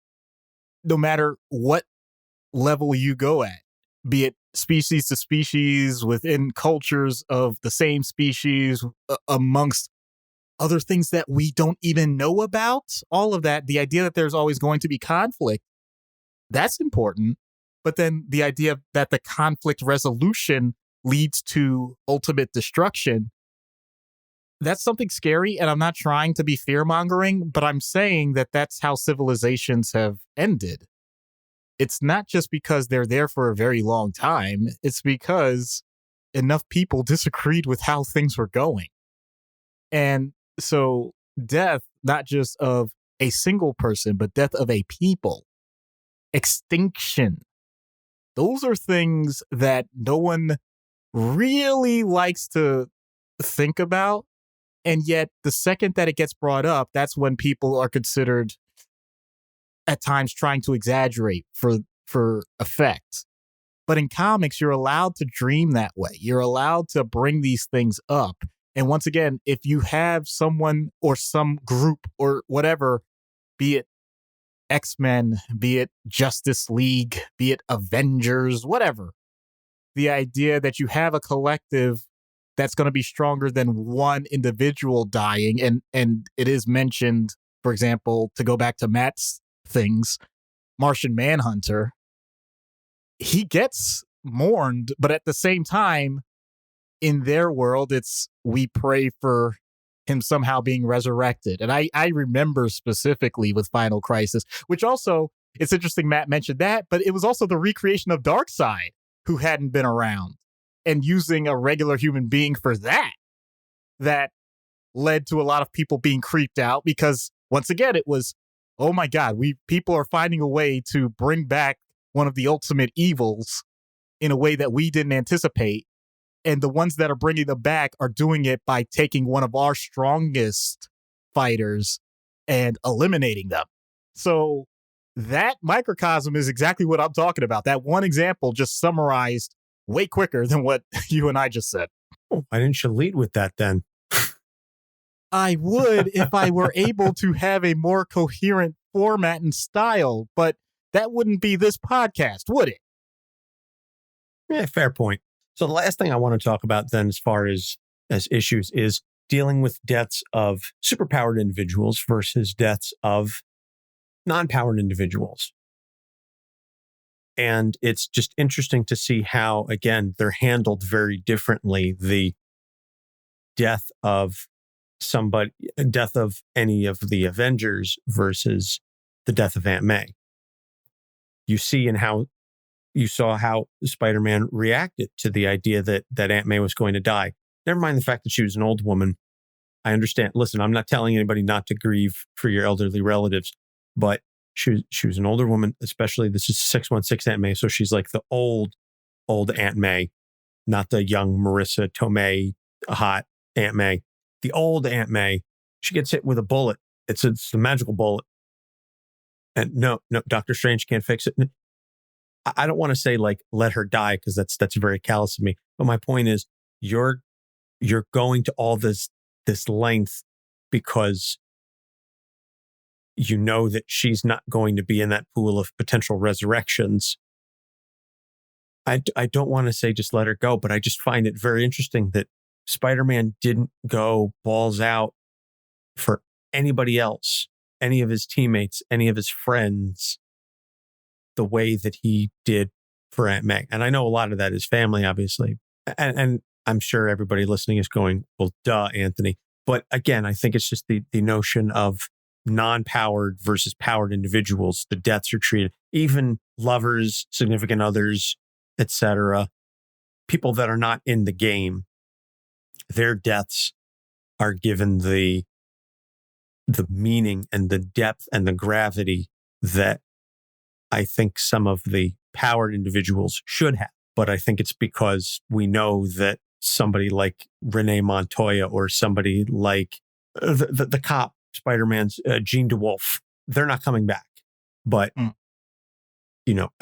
no matter what level you go at, be it species to species, within cultures of the same species, amongst other things that we don't even know about, all of that, the idea that there's always going to be conflict, that's important. But then the idea that the conflict resolution leads to ultimate destruction, that's something scary. And I'm not trying to be fear-mongering, but I'm saying that that's how civilizations have ended. It's not just because they're there for a very long time. It's because enough people disagreed with how things were going. And so death, not just of a single person, but death of a people, extinction, those are things that no one really likes to think about. And yet the second that it gets brought up, that's when people are considered at times trying to exaggerate for effect. But in comics, you're allowed to dream that way. You're allowed to bring these things up. And once again, if you have someone or some group or whatever, be it X-Men, be it Justice League, be it Avengers, whatever, the idea that you have a collective that's going to be stronger than one individual dying. And it is mentioned, for example, to go back to Matt's things, Martian Manhunter, he gets mourned, but at the same time, in their world, it's we pray for him somehow being resurrected. And I remember specifically with Final Crisis, which also, it's interesting Matt mentioned that, but it was also the recreation of Darkseid, who hadn't been around, and using a regular human being for that led to a lot of people being creeped out because, once again, it was, oh my God, people are finding a way to bring back one of the ultimate evils in a way that we didn't anticipate. And the ones that are bringing them back are doing it by taking one of our strongest fighters and eliminating them. So that microcosm is exactly what I'm talking about. That one example just summarized way quicker than what you and I just said. Oh, why didn't you lead with that then? I would if I were able to have a more coherent format and style, but that wouldn't be this podcast, would it? Yeah, fair point. So the last thing I want to talk about then, as far as issues, is dealing with deaths of superpowered individuals versus deaths of non-powered individuals. And it's just interesting to see how, again, they're handled very differently. The death of any of the Avengers versus the death of Aunt May. You saw how Spider-Man reacted to the idea that Aunt May was going to die. Never mind the fact that she was an old woman. I understand. Listen, I'm not telling anybody not to grieve for your elderly relatives, but she was an older woman, especially this is 616 Aunt May. So she's like the old Aunt May, not the young Marissa Tomei, hot Aunt May. The old Aunt May, she gets hit with a bullet. It's a magical bullet. And no, Doctor Strange can't fix it. I don't want to say like let her die, because that's very callous of me. But my point is, you're going to all this length because you know that she's not going to be in that pool of potential resurrections. I don't want to say just let her go, but I just find it very interesting that Spider-Man didn't go balls out for anybody else, any of his teammates, any of his friends, the way that he did for Aunt May. And I know a lot of that is family, obviously. And I'm sure everybody listening is going, well, duh, Anthony. But again, I think it's just the notion of non-powered versus powered individuals. The deaths are treated, even lovers, significant others, etc. People that are not in the game, their deaths are given the meaning and the depth and the gravity that I think some of the powered individuals should have. But I think it's because we know that somebody like Renee Montoya or somebody like the cop, Spider-Man's Jean DeWolf, they're not coming back. But, a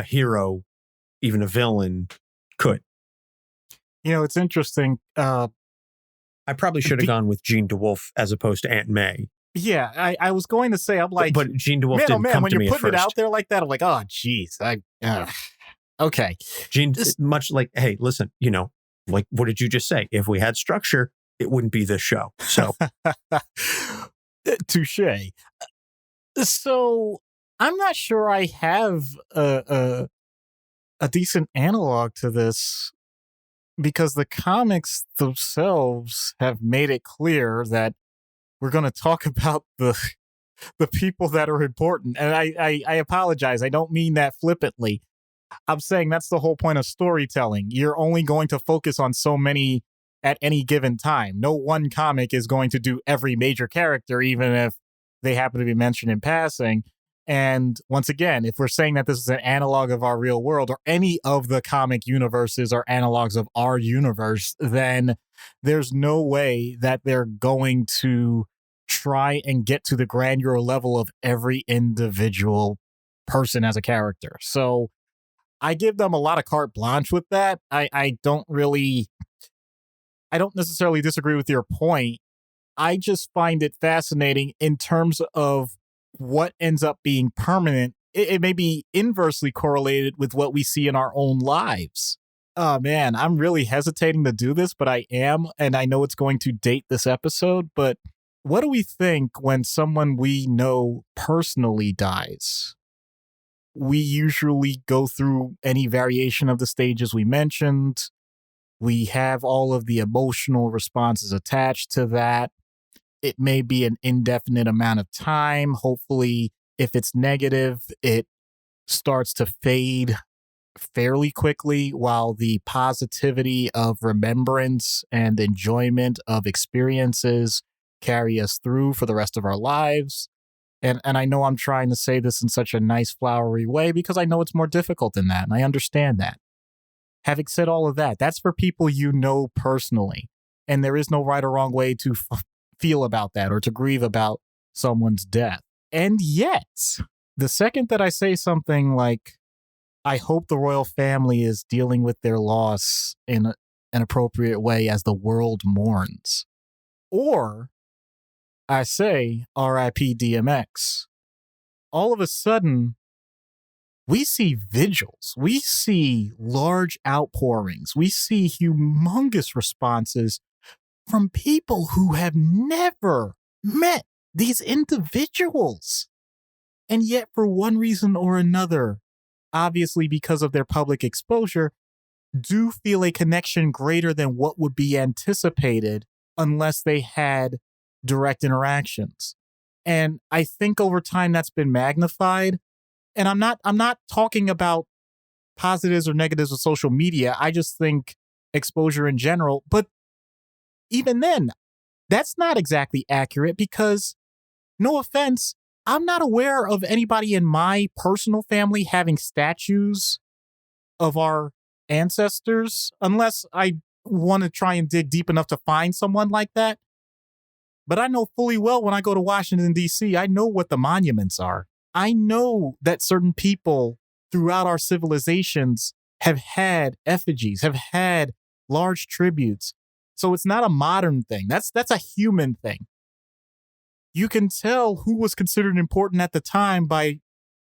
hero, even a villain, could. It's interesting. I probably should have gone with Jean DeWolf as opposed to Aunt May. Yeah, I was going to say, I'm like, but Jean DeWolf didn't come when to you're me at putting it first. out there like that, I'm like, oh, geez, okay. Jean, much like, hey, listen, like, what did you just say? If we had structure, it wouldn't be this show. So, touche. So, I'm not sure I have a decent analog to this, because the comics themselves have made it clear that we're going to talk about the people that are important. And I apologize. I don't mean that flippantly. I'm saying that's the whole point of storytelling. You're only going to focus on so many at any given time. No one comic is going to do every major character, even if they happen to be mentioned in passing. And once again, if we're saying that this is an analog of our real world, or any of the comic universes are analogs of our universe, then there's no way that they're going to try and get to the granular level of every individual person as a character. So I give them a lot of carte blanche with that. I don't necessarily disagree with your point. I just find it fascinating in terms of what ends up being permanent. It may be inversely correlated with what we see in our own lives. Oh man, I'm really hesitating to do this, but I am, and I know it's going to date this episode, but what do we think when someone we know personally dies? We usually go through any variation of the stages we mentioned. We have all of the emotional responses attached to that. It may be an indefinite amount of time. Hopefully, if it's negative, it starts to fade fairly quickly, while the positivity of remembrance and enjoyment of experiences carry us through for the rest of our lives. And I know I'm trying to say this in such a nice, flowery way because I know it's more difficult than that, and I understand that. Having said all of that, that's for people you know personally, and there is no right or wrong way to feel about that or to grieve about someone's death. And yet, the second that I say something like, I hope the royal family is dealing with their loss in an appropriate way as the world mourns, or I say RIP DMX, all of a sudden, we see vigils. We see large outpourings. We see humongous responses from people who have never met these individuals. And yet, for one reason or another, obviously because of their public exposure, do feel a connection greater than what would be anticipated unless they had direct interactions. And I think over time that's been magnified. And I'm not talking about positives or negatives of social media. I just think exposure in general. But even then, that's not exactly accurate because, no offense, I'm not aware of anybody in my personal family having statues of our ancestors, unless I want to try and dig deep enough to find someone like that. But I know fully well when I go to Washington, D.C., I know what the monuments are. I know that certain people throughout our civilizations have had effigies, have had large tributes. So it's not a modern thing. That's a human thing. You can tell who was considered important at the time by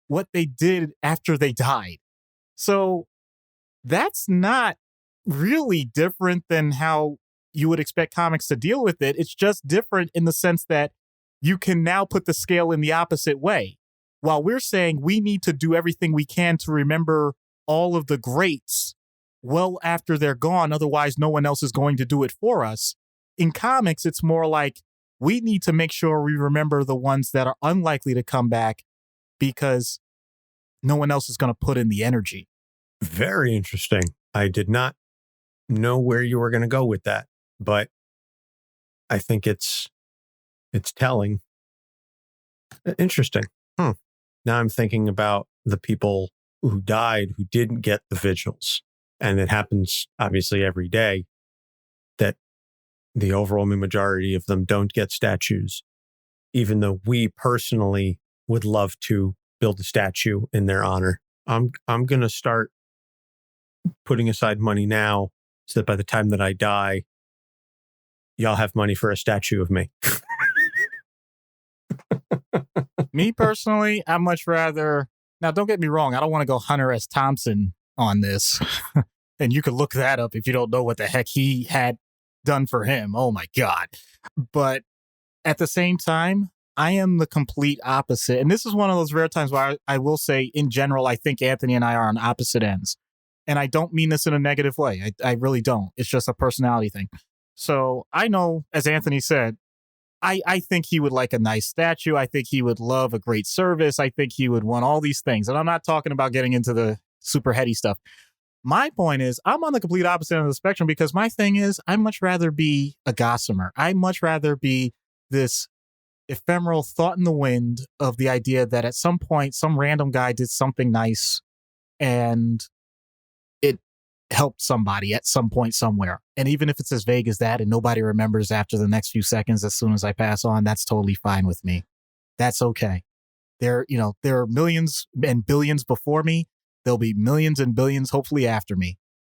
what they did after they died. So that's not really different than how you would expect comics to deal with it. It's just different in the sense that you can now put the scale in the opposite way. While we're saying we need to do everything we can to remember all of the greats well after they're gone, otherwise no one else is going to do it for us. In comics, it's more like we need to make sure we remember the ones that are unlikely to come back because no one else is going to put in the energy. Very interesting. I did not know where you were going to go with that, but I think it's telling. Interesting. Now I'm thinking about the people who died who didn't get the vigils. And it happens obviously every day that the overwhelming majority of them don't get statues, even though we personally would love to build a statue in their honor. I'm going to start putting aside money now so that by the time that I die, y'all have money for a statue of me. Me personally, I'd much rather... Now, don't get me wrong. I don't want to go Hunter S. Thompson on this. And you can look that up if you don't know what the heck he had done for him. Oh, my God. But at the same time, I am the complete opposite. And this is one of those rare times where I will say, in general, I think Anthony and I are on opposite ends. And I don't mean this in a negative way. I really don't. It's just a personality thing. So I know, as Anthony said, I think he would like a nice statue. I think he would love a great service. I think he would want all these things. And I'm not talking about getting into the super heady stuff. My point is, I'm on the complete opposite end of the spectrum because my thing is, I'd much rather be a gossamer. I'd much rather be this ephemeral thought in the wind of the idea that at some point, some random guy did something nice and it helped somebody at some point somewhere. And even if it's as vague as that and nobody remembers after the next few seconds as soon as I pass on, that's totally fine with me. That's okay. There are millions and billions before me. There'll be millions and billions hopefully after me.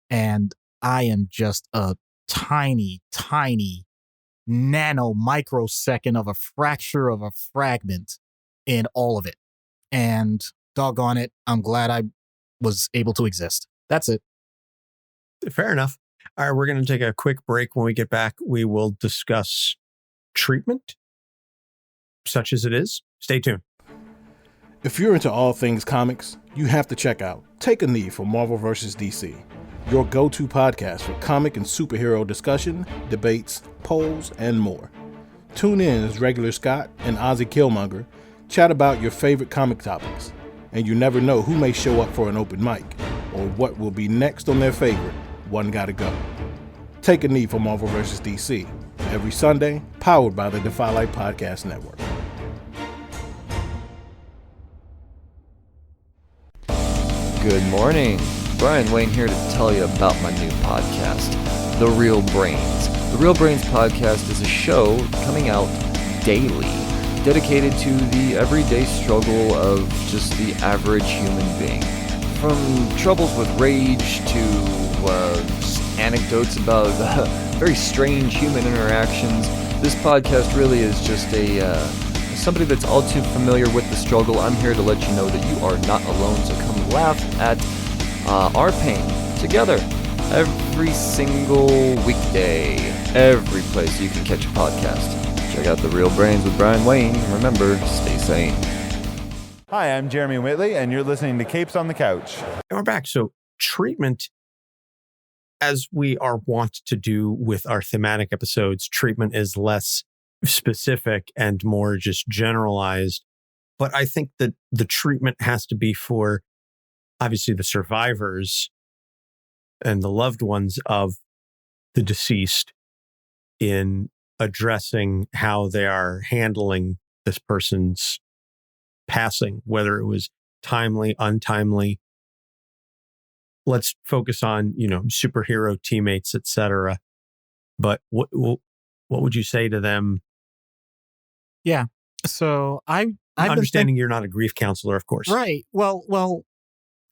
And I am just a tiny, tiny nano microsecond of a fracture of a fragment in all of it. And doggone it, I'm glad I was able to exist. That's it. Fair enough. All right, we're going to take a quick break. When we get back, we will discuss treatment, such as it is. Stay tuned. If you're into all things comics, you have to check out Take a Knee for Marvel vs. DC, your go-to podcast for comic and superhero discussion, debates, polls, and more. Tune in as Regular Scott and Ozzy Killmonger chat about your favorite comic topics, and you never know who may show up for an open mic, or what will be next on their favorite One Gotta Go. Take a Knee for Marvel vs. DC, every Sunday, powered by the Defy Light Podcast Network. Good morning. Brian Wayne here to tell you about my new podcast, The Real Brains. The Real Brains podcast is a show coming out daily, dedicated to the everyday struggle of just the average human being. From troubles with rage to anecdotes about very strange human interactions, this podcast really is just a somebody that's all too familiar with the struggle, I'm here to let you know that you are not alone. So come laugh at our pain together every single weekday, every place you can catch a podcast. Check out The Real Brains with Brian Wayne. Remember, stay sane. Hi, I'm Jeremy Whitley, and you're listening to Capes on the Couch. And we're back. So treatment, as we are wont to do with our thematic episodes, treatment is less specific and more just generalized. But I think that the treatment has to be for, obviously, the survivors and the loved ones of the deceased in addressing how they are handling this person's passing, whether it was timely, untimely. Let's focus on, superhero teammates, etc. But what would you say to them? Yeah. So I'm understanding you're not a grief counselor, of course. Right. Well,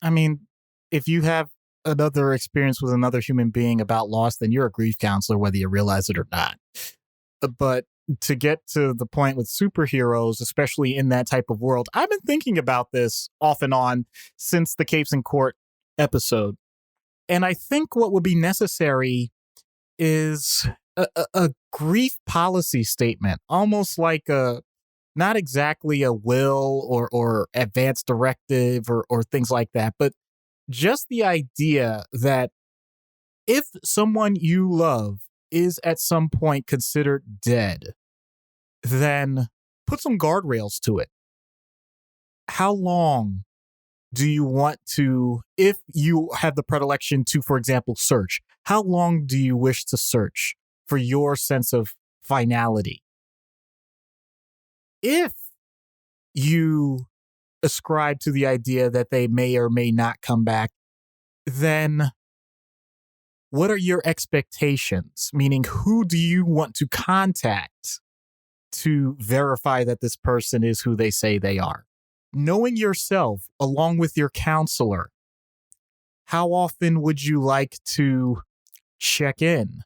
I mean, if you have another experience with another human being about loss, then you're a grief counselor, whether you realize it or not. But to get to the point with superheroes, especially in that type of world, I've been thinking about this off and on since the Capes in Court episode. And I think what would be necessary is a grief policy statement, almost like not exactly a will or advance directive or things like that, but just the idea that if someone you love is at some point considered dead, then put some guardrails to it. How long do you want to, if you have the predilection to, for example, search, how long do you wish to search for your sense of finality? If you ascribe to the idea that they may or may not come back, then what are your expectations? Meaning, who do you want to contact to verify that this person is who they say they are? Knowing yourself, along with your counselor, how often would you like to check in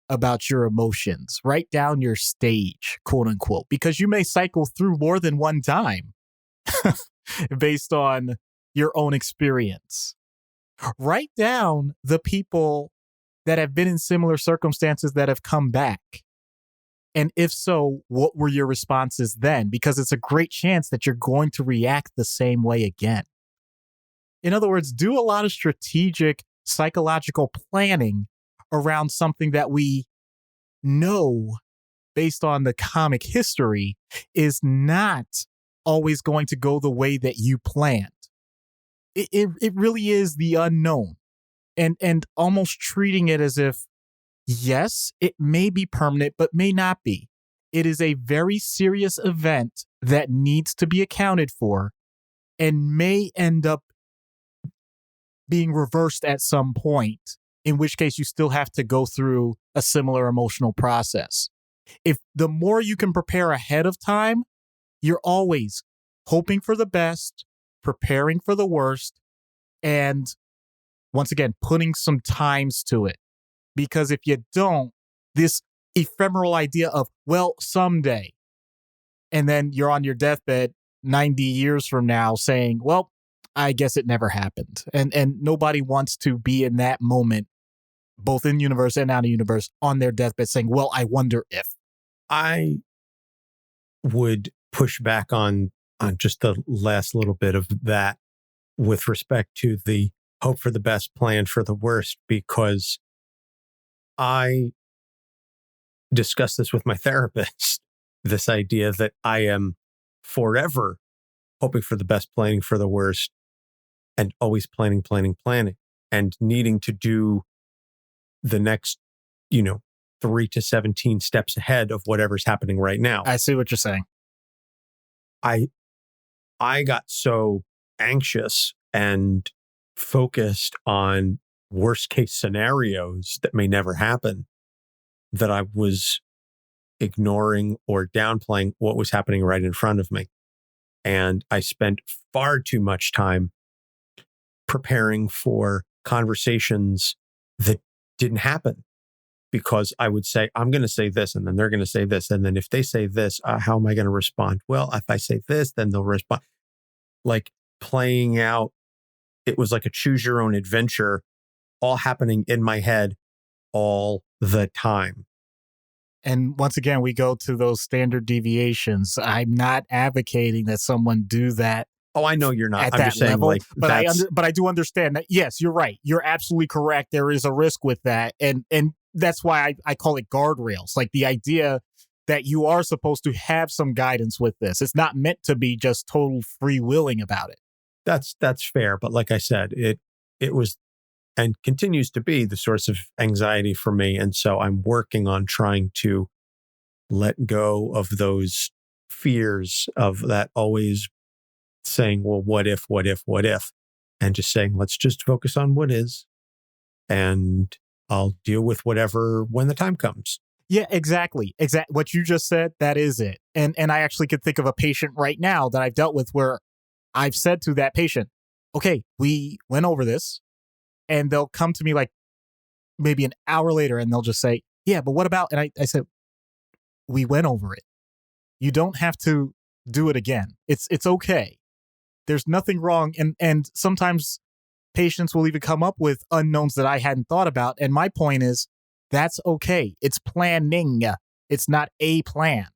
about your emotions? Write down your stage, quote unquote, because you may cycle through more than one time based on your own experience. Write down the people that have been in similar circumstances that have come back. And if so, what were your responses then? Because it's a great chance that you're going to react the same way again. In other words, do a lot of strategic psychological planning around something that we know, based on the comic history, is not always going to go the way that you planned. It really is the unknown. And almost treating it as if, yes, it may be permanent, but may not be. It is a very serious event that needs to be accounted for and may end up being reversed at some point, in which case you still have to go through a similar emotional process. If the more you can prepare ahead of time, you're always hoping for the best, preparing for the worst, and once again, putting some times to it. Because if you don't, this ephemeral idea of, well, someday, and then you're on your deathbed 90 years from now saying, well, I guess it never happened. And nobody wants to be in that moment, both in universe and out of universe, on their deathbed saying, well, I wonder if. I would push back on just the last little bit of that with respect to the hope for the best, plan for the worst, because I discussed this with my therapist, this idea that I am forever hoping for the best, planning for the worst, and always planning, and needing to do the next, 3 to 17 steps ahead of whatever's happening right now. I see what you're saying. I got so anxious and focused on worst case scenarios that may never happen that I was ignoring or downplaying what was happening right in front of me. And I spent far too much time preparing for conversations that didn't happen. because I would say, I'm going to say this, and then they're going to say this. And then if they say this, how am I going to respond? Well, if I say this, then they'll respond. Like playing out, it was like a choose your own adventure, all happening in my head all the time. And once again, we go to those standard deviations. I'm not advocating that someone do that. Oh, I know you're not. At I'm that just saying, level, like, but I do understand that. Yes, you're right. You're absolutely correct. There is a risk with that, and that's why I call it guardrails. Like the idea that you are supposed to have some guidance with this. It's not meant to be just total freewheeling about it. That's fair, but like I said, it was and continues to be the source of anxiety for me, and so I'm working on trying to let go of those fears of that always saying, well, what if, and just saying, let's just focus on what is, and I'll deal with whatever when the time comes. Yeah, exactly. What you just said, that is it. And I actually could think of a patient right now that I've dealt with where I've said to that patient, okay, we went over this, and they'll come to me like maybe an hour later and they'll just say, yeah, but what about, and I said, we went over it. You don't have to do it again. It's okay. There's nothing wrong. And sometimes patients will even come up with unknowns that I hadn't thought about. And my point is, that's okay. It's planning. It's not a plan.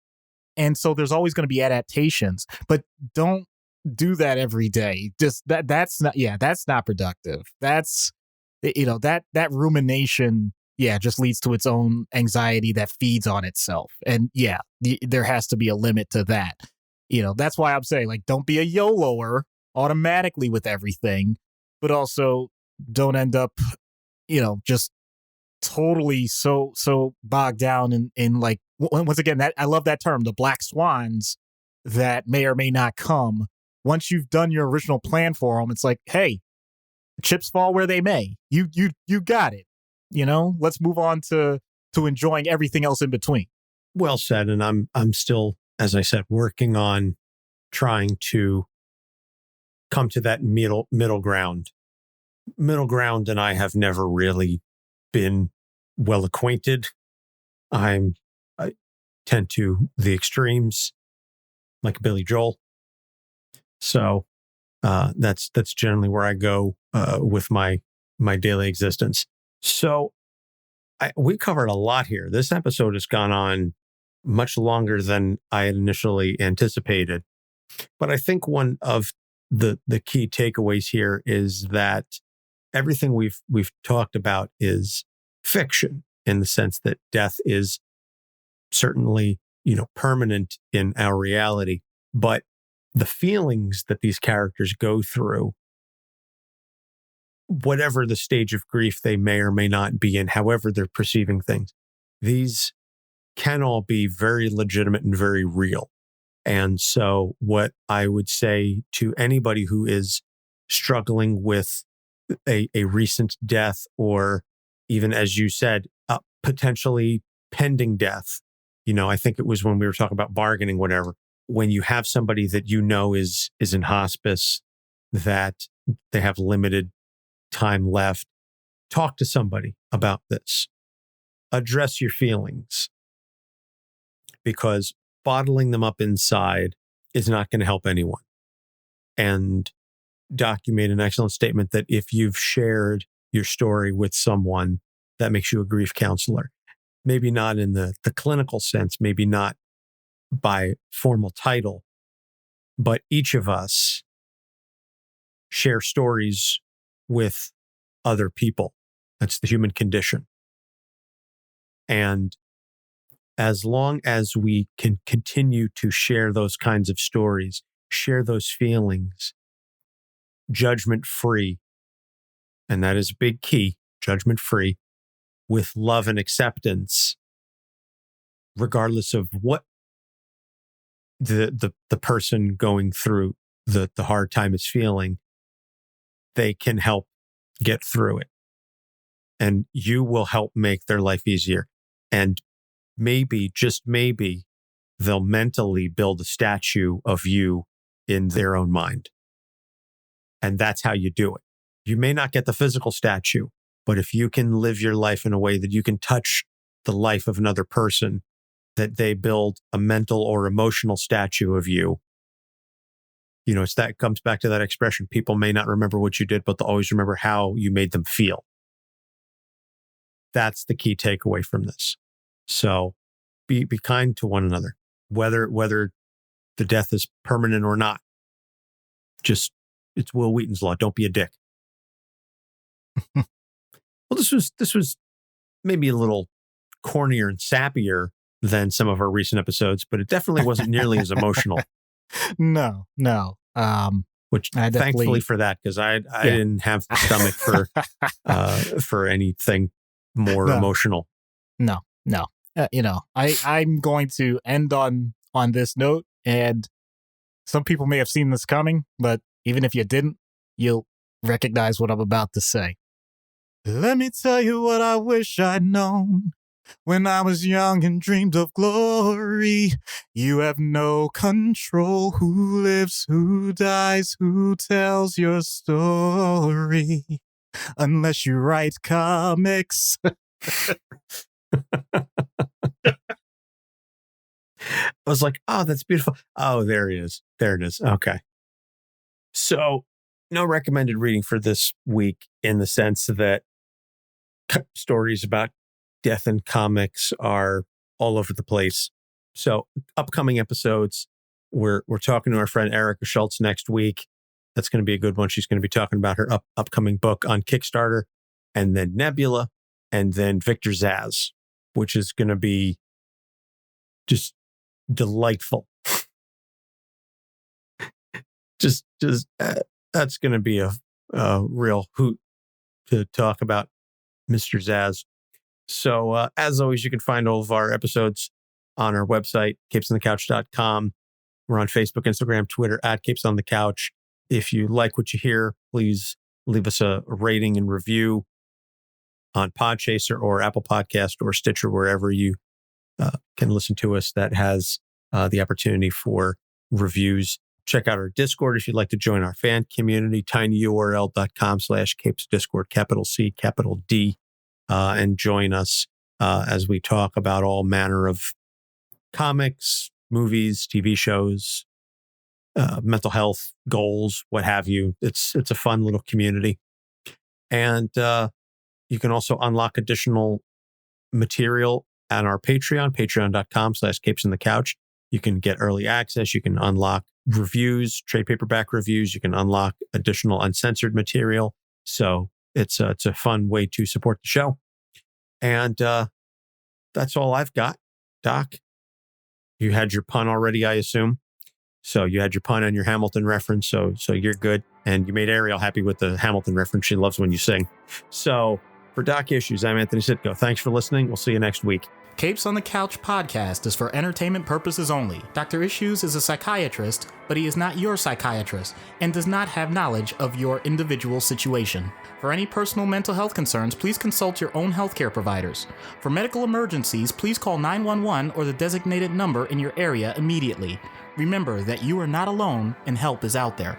And so there's always going to be adaptations, but don't do that every day. Just that's not productive. That's, that rumination, just leads to its own anxiety that feeds on itself. And there has to be a limit to that. That's why I'm saying, like, don't be a YOLOer automatically with everything, but also don't end up, just totally so bogged down in like, once again, that I love that term, the black swans that may or may not come. Once you've done your original plan for them, it's like, hey, chips fall where they may. You got it. Let's move on to enjoying everything else in between. Well said. And I'm still, as I said, working on trying to come to that middle ground. Middle ground and I have never really been well acquainted. I tend to the extremes, like Billy Joel. So that's generally where I go with my daily existence. So we covered a lot here. This episode has gone on much longer than I had initially anticipated. But I think one of the key takeaways here is that everything we've talked about is fiction, in the sense that death is certainly, permanent in our reality, but the feelings that these characters go through, whatever the stage of grief they may or may not be in, however they're perceiving things, these can all be very legitimate and very real. And so what I would say to anybody who is struggling with a recent death, or even, as you said, potentially pending death, I think it was when we were talking about bargaining, whatever, when you have somebody that is in hospice, that they have limited time left, talk to somebody about this. Address your feelings, because bottling them up inside is not going to help anyone. And Doc, you made an excellent statement that if you've shared your story with someone, that makes you a grief counselor. Maybe not in the clinical sense, maybe not by formal title, but each of us share stories with other people. That's the human condition. And as long as we can continue to share those kinds of stories, share those feelings, judgment-free, and that is a big key, judgment-free, with love and acceptance, regardless of what the person going through the hard time is feeling, they can help get through it. And you will help make their life easier. And maybe, just maybe, they'll mentally build a statue of you in their own mind. And that's how you do it. You may not get the physical statue, but if you can live your life in a way that you can touch the life of another person, that they build a mental or emotional statue of you. You know, it comes back to that expression, people may not remember what you did, but they'll always remember how you made them feel. That's the key takeaway from this. So be kind to one another, whether the death is permanent or not. Just, it's Will Wheaton's law. Don't be a dick. Well, this was maybe a little cornier and sappier than some of our recent episodes, but it definitely wasn't nearly as emotional. No. Which thankfully for that, because I didn't have the stomach for anything more emotional. No. I'm going to end on this note, and some people may have seen this coming, but even if you didn't, you'll recognize what I'm about to say. Let me tell you what I wish I'd known when I was young and dreamed of glory. You have no control who lives, who dies, who tells your story, unless you write comics. I was like, oh, that's beautiful. Oh, there it is. Okay. So no recommended reading for this week, in the sense that stories about death in comics are all over the place. So upcoming episodes, we're talking to our friend Erica Schultz next week. That's going to be a good one. She's going to be talking about her upcoming book on Kickstarter, and then Nebula, and then Victor Zsasz, which is going to be just delightful. just that's going to be a real hoot to talk about Mr. Zsasz. So as always, you can find all of our episodes on our website, capesonthecouch.com. We're on Facebook, Instagram, Twitter at Capes on the Couch. If you like what you hear, please leave us a rating and review on Podchaser or Apple Podcast or Stitcher, wherever you can listen to us that has the opportunity for reviews. Check out our Discord if you'd like to join our fan community, tinyurl.com/Capes Discord, capital C, capital D, and join us as we talk about all manner of comics, movies, TV shows, mental health, goals, what have you. It's a fun little community. And you can also unlock additional material at our Patreon, patreon.com/Capes on the Couch. You can get early access. You can unlock reviews, trade paperback reviews. You can unlock additional uncensored material. So it's a fun way to support the show. And that's all I've got. Doc, you had your pun already, I assume. So you had your pun and your Hamilton reference. So you're good. And you made Ariel happy with the Hamilton reference. She loves when you sing. So for Doc Issues, I'm Anthony Sitko. Thanks for listening. We'll see you next week. Capes on the Couch podcast is for entertainment purposes only. Dr. Issues is a psychiatrist, but he is not your psychiatrist and does not have knowledge of your individual situation. For any personal mental health concerns, please consult your own healthcare providers. For medical emergencies, please call 911 or the designated number in your area immediately. Remember that you are not alone and help is out there.